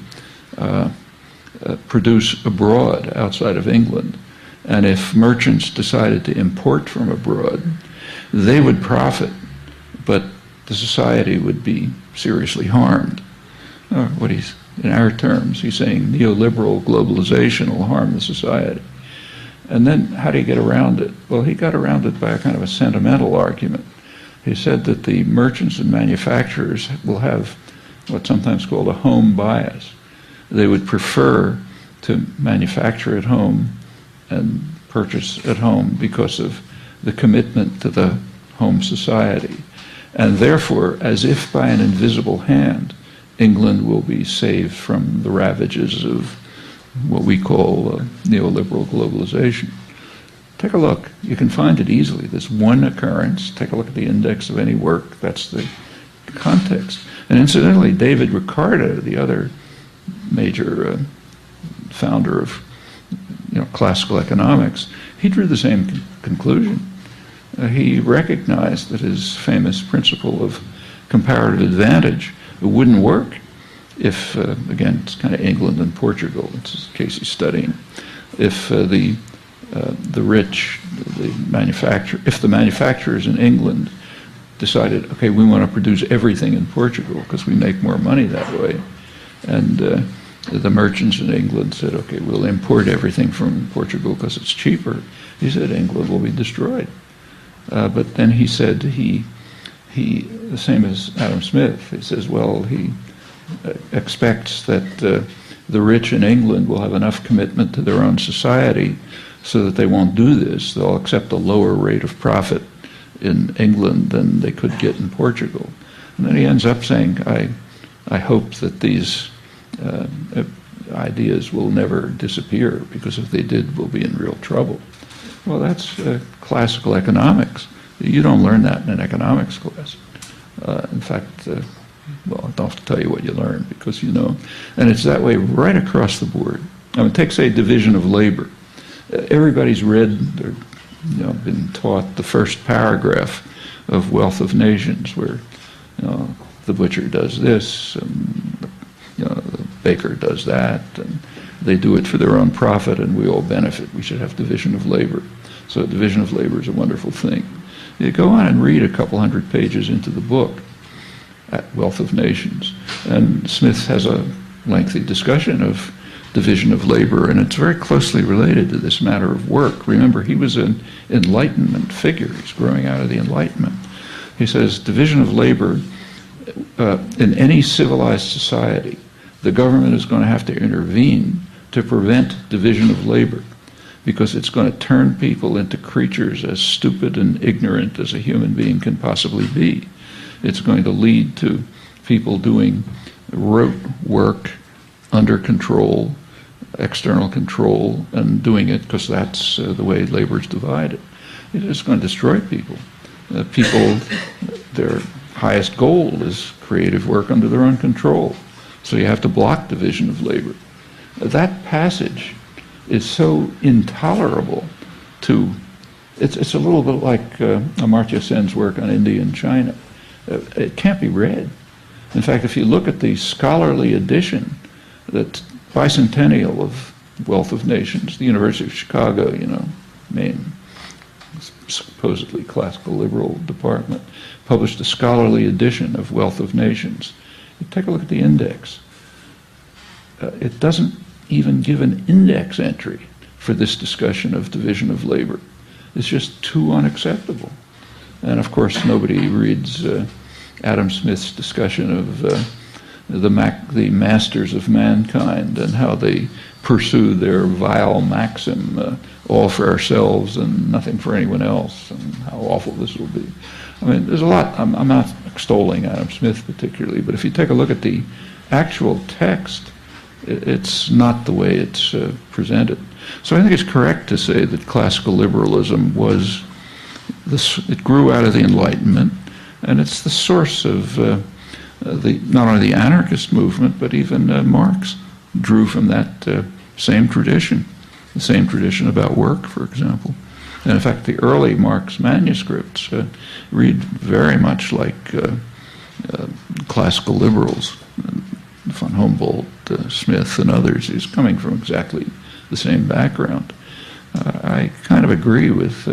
produce abroad outside of England, and if merchants decided to import from abroad, they would profit, but the society would be seriously harmed. In our terms, he's saying neoliberal globalization will harm the society. And then how do you get around it? Well, he got around it by a kind of a sentimental argument. He said that the merchants and manufacturers will have what's sometimes called a home bias. They would prefer to manufacture at home and purchase at home because of the commitment to the home society. And therefore, as if by an invisible hand, England will be saved from the ravages of what we call neoliberal globalization. Take a look. You can find it easily. There's one occurrence. Take a look at the index of any work. That's the context. And incidentally, David Ricardo, the other major founder of classical economics, he drew the same conclusion. He recognized that his famous principle of comparative advantage wouldn't work if, again, it's kind of England and Portugal, it's the case he's studying, if the manufacturers in England decided, okay, we want to produce everything in Portugal because we make more money that way, and the merchants in England said, okay, we'll import everything from Portugal because it's cheaper. He said England will be destroyed. But then he said he the same as Adam Smith, he says, well, he expects that the rich in England will have enough commitment to their own society so that they won't do this. They'll accept a lower rate of profit in England than they could get in Portugal. And then he ends up saying, I hope that these ideas will never disappear, because if they did, we'll be in real trouble. Well, that's classical economics. You don't learn that in an economics class. In fact, well, I don't have to tell you what you learn, because you know. And it's that way right across the board. I mean, take, say, division of labor. Everybody's read or been taught the first paragraph of Wealth of Nations, where the butcher does this, and the baker does that, and they do it for their own profit, and we all benefit. We should have division of labor. So division of labor is a wonderful thing. You go on and read a couple hundred pages into the book at Wealth of Nations, and Smith has a lengthy discussion of division of labor, and it's very closely related to this matter of work. Remember, he was an Enlightenment figure. He's growing out of the Enlightenment. He says division of labor in any civilized society the government is going to have to intervene to prevent division of labor, because it's going to turn people into creatures as stupid and ignorant as a human being can possibly be. It's going to lead to people doing rote work under control, external control, and doing it because that's the way labor is divided. It is going to destroy people. People, their highest goal is creative work under their own control. So you have to block division of labor. That passage is so intolerable to, it's a little bit like Amartya Sen's work on India and China. It can't be read. In fact, if you look at the scholarly edition, that bicentennial of Wealth of Nations, the University of Chicago, main supposedly classical liberal department, published a scholarly edition of Wealth of Nations. You take a look at the index. It doesn't even give an index entry for this discussion of division of labor. It's just too unacceptable. And of course, nobody reads Adam Smith's discussion of the masters of mankind and how they pursue their vile maxim, all for ourselves and nothing for anyone else, and how awful this will be. I mean, there's a lot. I'm not extolling Adam Smith particularly, but if you take a look at the actual text, it's not the way it's presented. So I think it's correct to say that classical liberalism was it grew out of the Enlightenment, and it's the source of not only the anarchist movement, but even Marx drew from that same tradition, the same tradition about work, for example. And in fact, the early Marx manuscripts read very much like classical liberals, von Humboldt, Smith, and others. He's coming from exactly the same background. I kind of agree with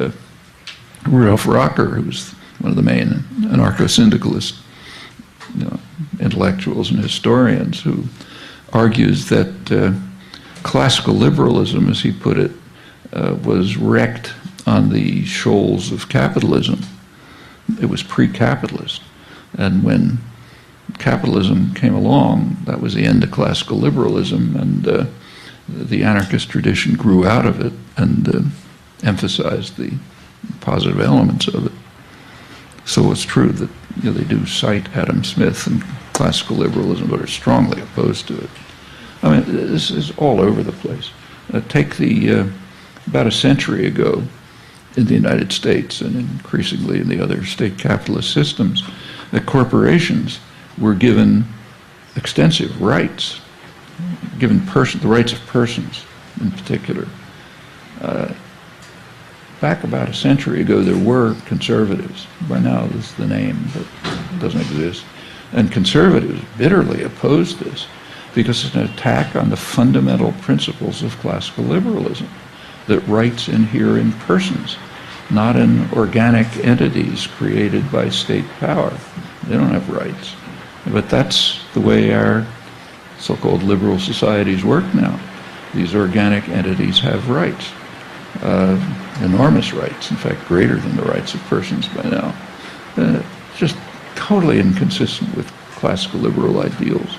Rudolf Rocker, who was one of the main anarcho-syndicalist intellectuals and historians, who argues that classical liberalism, as he put it, was wrecked on the shoals of capitalism. It was pre-capitalist. And when capitalism came along, that was the end of classical liberalism, and the anarchist tradition grew out of it and emphasized the positive elements of it. So it's true that they do cite Adam Smith and classical liberalism, but are strongly opposed to it. I mean, this is all over the place. Take about a century ago in the United States and increasingly in the other state capitalist systems, that corporations were given extensive rights, given the rights of persons in particular. Back about a century ago, there were conservatives. By now, this is the name, but it doesn't exist. And conservatives bitterly opposed this because it's an attack on the fundamental principles of classical liberalism, that rights inhere in persons, not in organic entities created by state power. They don't have rights. But that's the way our so-called liberal societies work now. These organic entities have rights, enormous rights, in fact, greater than the rights of persons by now. Just totally inconsistent with classical liberal ideals.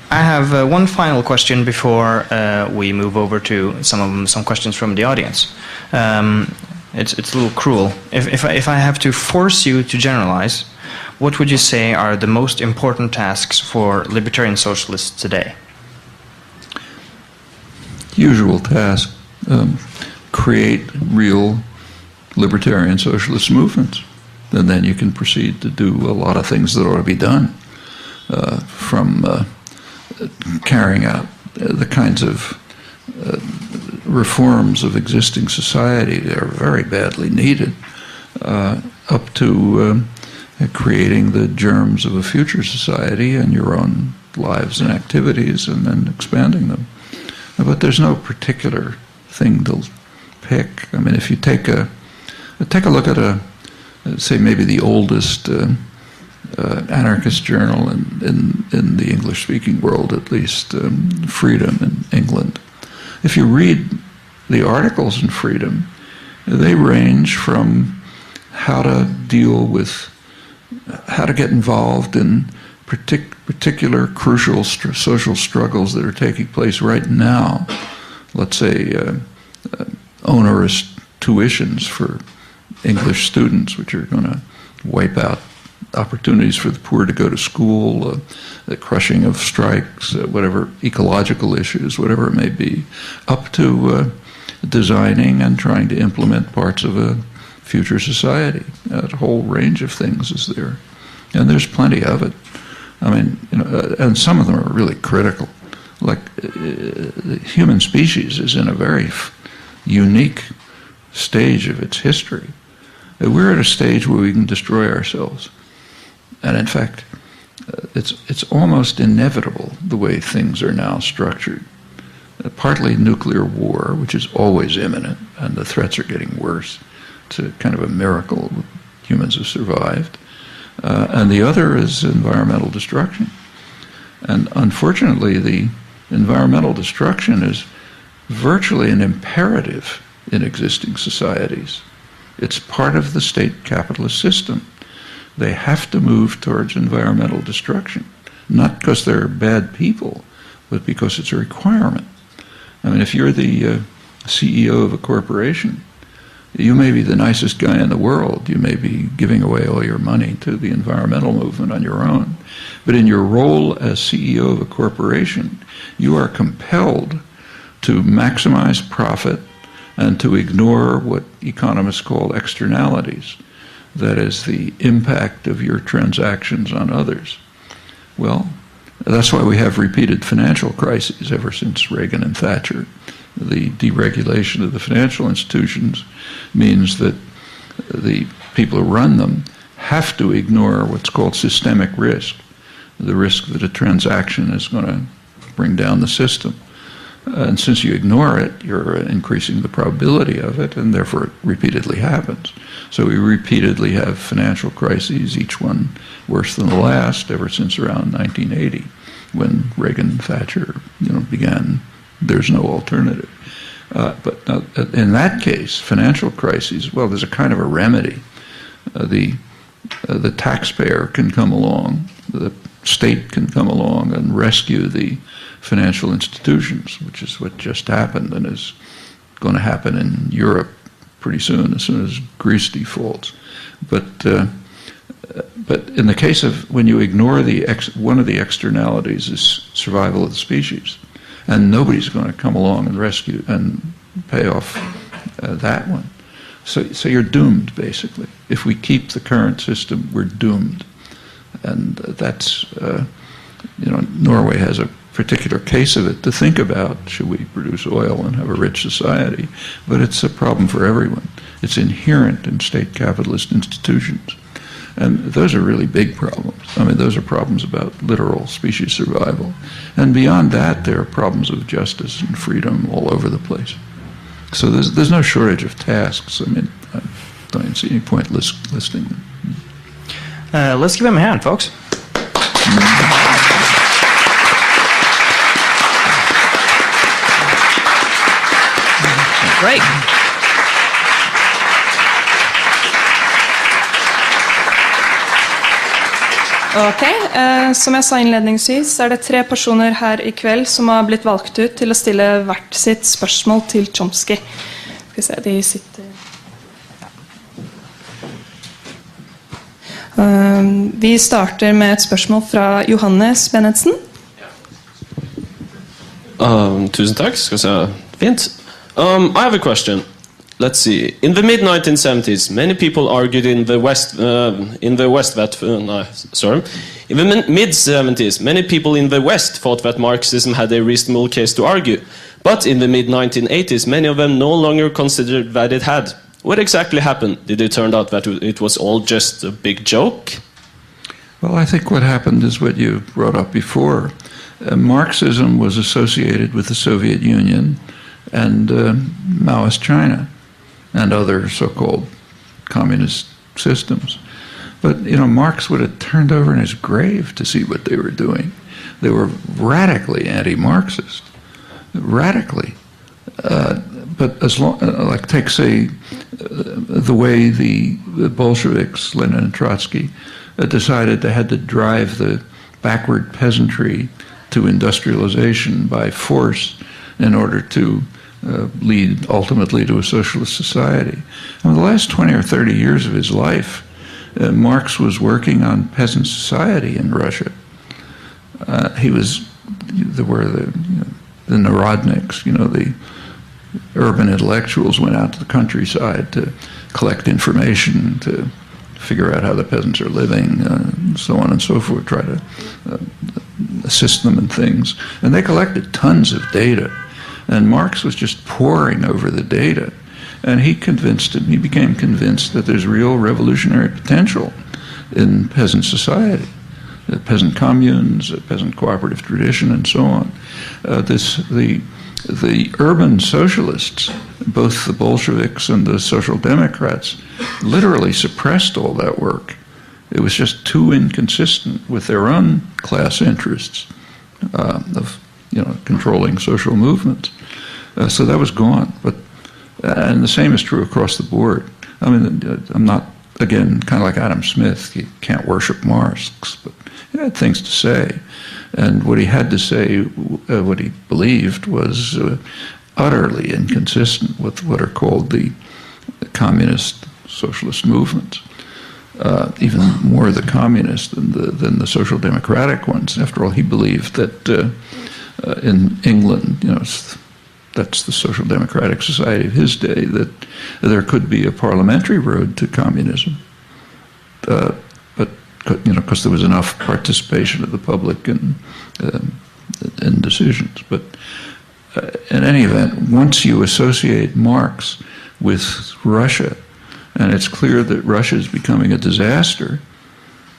I have one final question before we move over to some questions from the audience. It's a little cruel. If I have to force you to generalize, what would you say are the most important tasks for libertarian socialists today? Usual task, create real libertarian socialist movements. And then you can proceed to do a lot of things that ought to be done, from carrying out the kinds of reforms of existing society that are very badly needed, up to creating the germs of a future society and your own lives and activities, and then expanding them. But there's no particular thing to pick. I mean, if you take a look at say maybe the oldest anarchist journal in the English-speaking world, at least, Freedom in England. If you read the articles in Freedom, they range from how to deal with, how to get involved in particular crucial social struggles that are taking place right now. Let's say onerous tuitions for English students, which are going to wipe out opportunities for the poor to go to school, the crushing of strikes, whatever ecological issues, whatever it may be, up to designing and trying to implement parts of a future society. A whole range of things is there, and there's plenty of it. I mean, and some of them are really critical. Like the human species is in a very unique stage of its history. We're at a stage where we can destroy ourselves. And in fact, it's almost inevitable the way things are now structured. Partly nuclear war, which is always imminent, and the threats are getting worse. It's a kind of a miracle humans have survived. And the other is environmental destruction. And unfortunately, the environmental destruction is virtually an imperative in existing societies. It's part of the state capitalist system. They have to move towards environmental destruction, not because they're bad people, but because it's a requirement. I mean, if you're the CEO of a corporation, you may be the nicest guy in the world. You may be giving away all your money to the environmental movement on your own. But in your role as CEO of a corporation, you are compelled to maximize profit and to ignore what economists call externalities. That is, the impact of your transactions on others. Well, that's why we have repeated financial crises ever since Reagan and Thatcher. The deregulation of the financial institutions means that the people who run them have to ignore what's called systemic risk, the risk that a transaction is going to bring down the system. And since you ignore it, you're increasing the probability of it, and therefore it repeatedly happens. So we repeatedly have financial crises, each one worse than the last, ever since around 1980, when Reagan and Thatcher began. There's no alternative. But in that case, financial crises, well, there's a kind of a remedy. The taxpayer can come along, the state can come along and rescue the financial institutions, which is what just happened and is going to happen in Europe pretty soon as Greece defaults. But in the case of when you ignore one of the externalities is survival of the species, and nobody's going to come along and rescue and pay off that one. So you're doomed, basically. If we keep the current system, we're doomed. And that's, Norway has a particular case of it to think about. Should we produce oil and have a rich society? But it's a problem for everyone. It's inherent in state capitalist institutions. And those are really big problems. I mean, those are problems about literal species survival. And beyond that, there are problems of justice and freedom all over the place. So there's no shortage of tasks. I mean, I don't see any point listing them. Let's give him a hand, folks. Great. Ok, som jeg sa innledningsvis, er det 3 personer her i kveld som har blitt valgt ut til å stille hvert sitt spørsmål til Chomsky. Skal vi se, de sitter... Vi starter med et spørsmål fra Johannes Benetsen. Tusen takk, skal vi se. Fint. I have a question. Let's see. In the mid-1970s, many people argued in the mid-70s, many people in the West thought that Marxism had a reasonable case to argue. But in the mid-1980s, many of them no longer considered that it had. What exactly happened? Did it turn out that it was all just a big joke? Well, I think what happened is what you brought up before. Marxism was associated with the Soviet Union and Maoist China and other so-called communist systems. But, Marx would have turned over in his grave to see what they were doing. They were radically anti-Marxist, radically. But as long, take, say, the way the Bolsheviks, Lenin and Trotsky, decided they had to drive the backward peasantry to industrialization by force in order to lead ultimately to a socialist society. In the last 20 or 30 years of his life, Marx was working on peasant society in Russia. There were the Narodniks, the urban intellectuals went out to the countryside to collect information, to figure out how the peasants are living, so on and so forth, try to assist them in things. And they collected tons of data. And Marx was just poring over the data. And he became convinced that there's real revolutionary potential in peasant society, peasant communes, peasant cooperative tradition, and so on. The urban socialists, both the Bolsheviks and the Social Democrats, literally suppressed all that work. It was just too inconsistent with their own class interests of controlling social movements. So that was gone. And the same is true across the board. I mean, I'm not, again, kind of like Adam Smith, you can't worship Marx, but he had things to say. And what he had to say, what he believed, was utterly inconsistent with what are called the communist socialist movements. Even more the communist than the social democratic ones. After all, he believed that in England, that's the social democratic society of his day, that there could be a parliamentary road to communism. But because there was enough participation of the public in decisions. But in any event, once you associate Marx with Russia, and it's clear that Russia is becoming a disaster,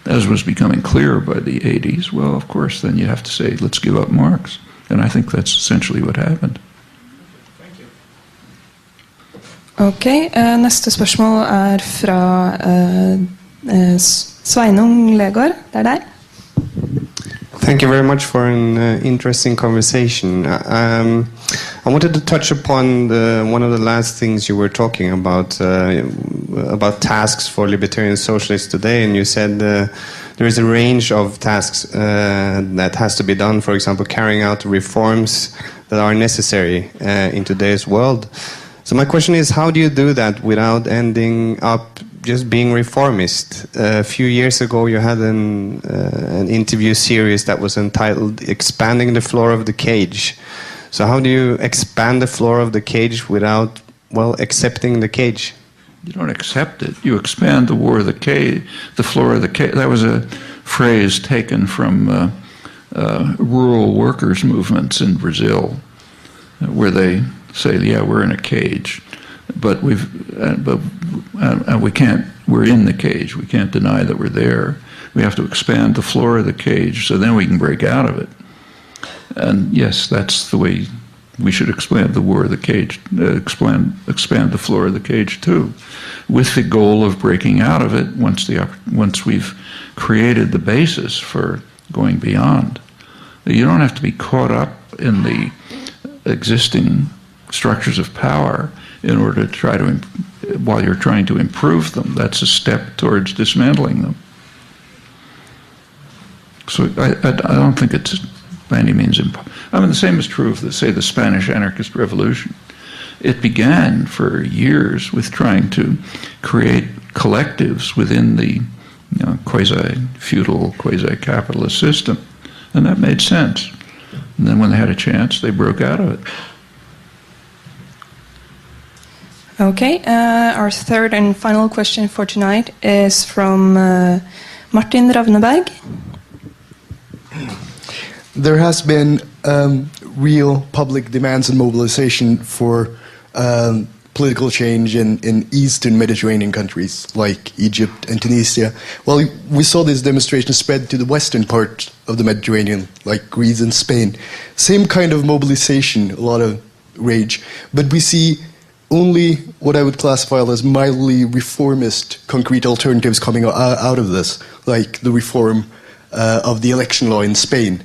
as was becoming clear by the 80s, well, of course, then you have to say, let's give up Marx. And I think that's essentially what happened. Ok, neste spørsmål fra Sveinung Legård. Det deg. Thank you very much for an interesting conversation. I wanted to touch upon one of the last things you were talking about tasks for libertarian socialists today, and you said there is a range of tasks that has to be done, for example, carrying out reforms that are necessary in today's world. So my question is, how do you do that without ending up just being reformist? A few years ago you had an interview series that was entitled Expanding the Floor of the Cage. So how do you expand the floor of the cage without, accepting the cage? You don't accept it. You expand the floor of the cage. That was a phrase taken from rural workers' movements in Brazil, where they say, "Yeah, we're in a cage, but we can't. We're in the cage. We can't deny that we're there. We have to expand the floor of the cage, so then we can break out of it." And yes, that's the way we should expand the floor of the cage. Expand the floor of the cage too, with the goal of breaking out of it once we've created the basis for going beyond. You don't have to be caught up in the existing structures of power in order to try to, while you're trying to improve them. That's a step towards dismantling them. So I don't think it's by any means impossible. I mean, the same is true of, say, the Spanish anarchist revolution. It began for years with trying to create collectives within the quasi-feudal, quasi-capitalist system, and that made sense. And then when they had a chance, they broke out of it. Okay, our third and final question for tonight is from Martin Ravneberg. There has been real public demands and mobilization for political change in Eastern Mediterranean countries like Egypt and Tunisia. Well, we saw this demonstration spread to the western part of the Mediterranean, like Greece and Spain. Same kind of mobilization, a lot of rage, but we see only what I would classify as mildly reformist concrete alternatives coming out of this, like the reform of the election law in Spain.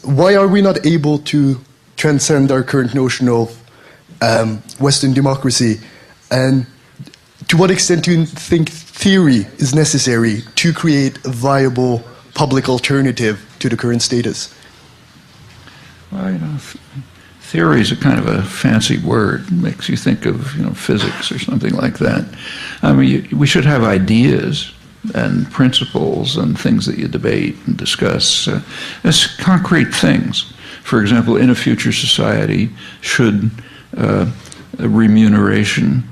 Why are we not able to transcend our current notion of Western democracy, and to what extent do you think theory is necessary to create a viable public alternative to the current status? Well, theory is a kind of a fancy word. It makes you think of, physics or something like that. I mean, we should have ideas and principles and things that you debate and discuss as concrete things. For example, in a future society, should remuneration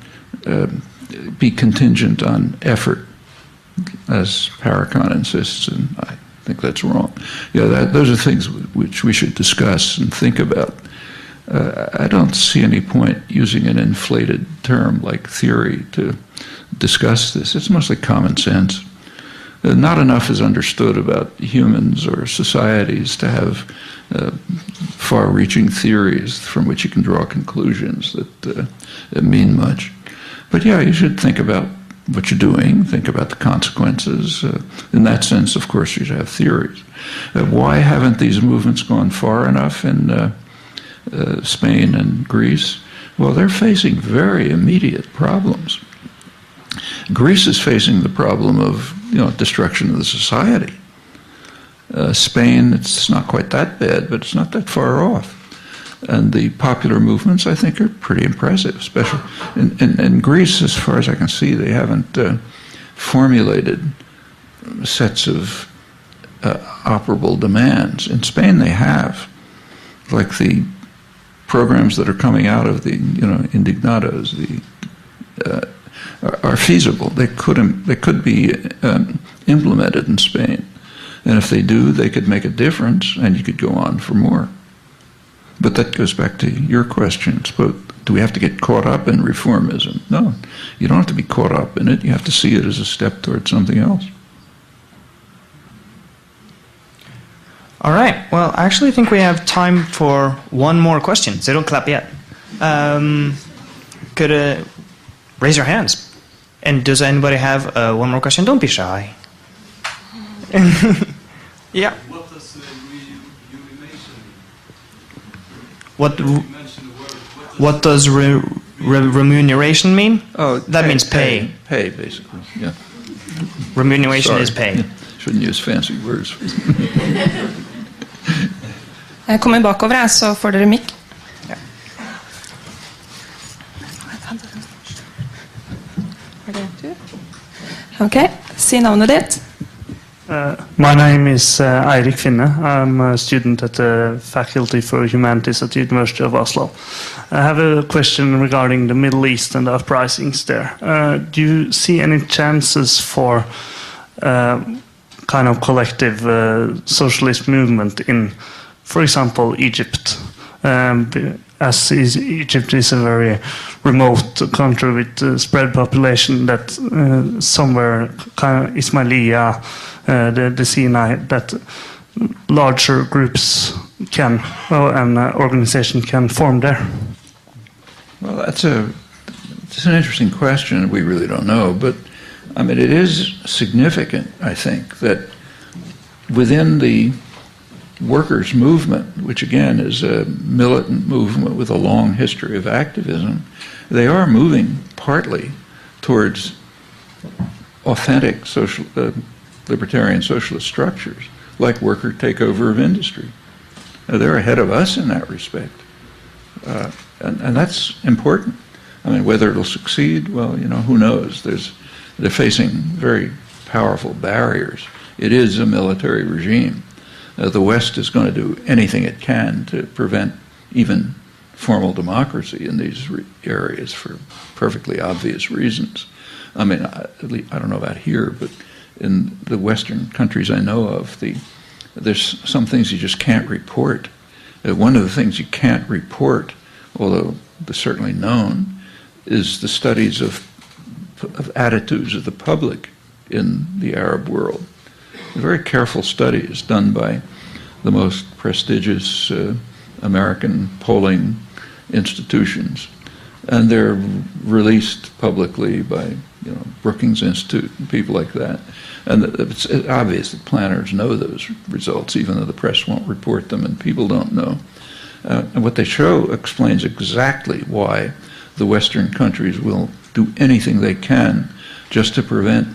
be contingent on effort, as Paracon insists, and I think that's wrong. Those are things which we should discuss and think about. I don't see any point using an inflated term like theory to discuss this. It's mostly common sense. Not enough is understood about humans or societies to have far-reaching theories from which you can draw conclusions that mean much. But yeah, you should think about what you're doing, think about the consequences. In that sense, of course, you should have theories. Why haven't these movements gone far enough in Spain and Greece? Well, they're facing very immediate problems. Greece is facing the problem of destruction of the society. Spain, it's not quite that bad, but it's not that far off. And the popular movements, I think, are pretty impressive, especially in Greece, as far as I can see. They haven't formulated sets of operable demands. In Spain, they have, like the programs that are coming out of the indignados, are feasible. They could be implemented in Spain, and if they do, they could make a difference, and you could go on for more. But that goes back to your question. Do we have to get caught up in reformism? No, you don't have to be caught up in it. You have to see it as a step towards something else. All right. Well, I actually think we have time for one more question, so don't clap yet. Could raise your hands. And does anybody have one more question? Don't be shy. Yeah. What does remuneration mean? What does remuneration mean? Oh, that means pay. Pay, basically. Yeah. Remuneration is pay. Yeah. Shouldn't use fancy words. Jeg kommer bakover, så får dere mikk. Okay, si navnet ditt. My name is Eirik Finne. I'm a student at the Faculty for Humanities at the University of Oslo. I have a question regarding the Middle East and the uprisings there. Do you see any chances for kind of collective socialist movement in, for example, Egypt? As Egypt is a very remote country with a spread population, that somewhere kind of Ismailia, the Sinai, that larger groups can, and organization can form there. Well, it's an interesting question. We really don't know, but I mean, it is significant, I think, that within the workers' movement, which again is a militant movement with a long history of activism, they are moving partly towards authentic libertarian socialist structures, like worker takeover of industry. They're ahead of us in that respect. And that's important. I mean, whether it'll succeed, well, who knows? They're facing very powerful barriers. It is a military regime. The West is going to do anything it can to prevent even formal democracy in these areas for perfectly obvious reasons. I mean, I don't know about here, but in the Western countries I know of, there's some things you just can't report. One of the things you can't report, although they're certainly known, is the studies of attitudes of the public in the Arab world. Very careful studies done by the most prestigious American polling institutions, and they're released publicly by Brookings Institute and people like that. And it's obvious that planners know those results, even though the press won't report them and people don't know. And what they show explains exactly why the Western countries will do anything they can just to prevent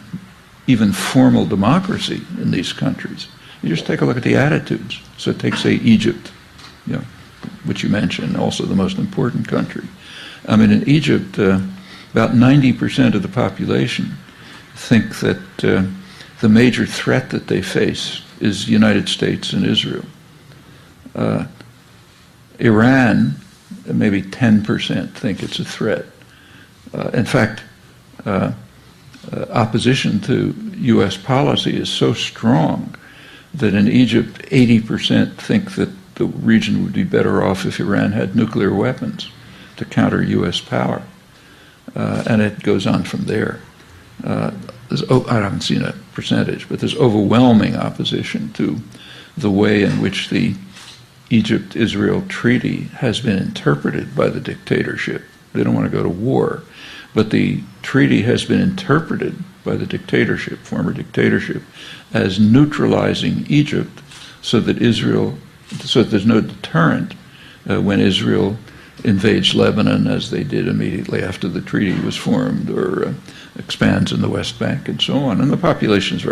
even formal democracy in these countries. You just take a look at the attitudes. So take, say, Egypt, you know, which you mentioned, also the most important country. I mean, in Egypt, about 90% of the population think that the major threat that they face is the United States and Israel. Iran, maybe 10% think it's a threat. In fact, opposition to U.S. policy is so strong that in Egypt, 80% think that the region would be better off if Iran had nuclear weapons to counter U.S. power. And it goes on from there. I haven't seen a percentage, but there's overwhelming opposition to the way in which the Egypt-Israel treaty has been interpreted by the dictatorship. They don't want to go to war, but the treaty has been interpreted by the dictatorship, former dictatorship, as neutralizing Egypt so that there's no deterrent when Israel invades Lebanon, as they did immediately after the treaty was formed, or expands in the West Bank and so on. And the population is very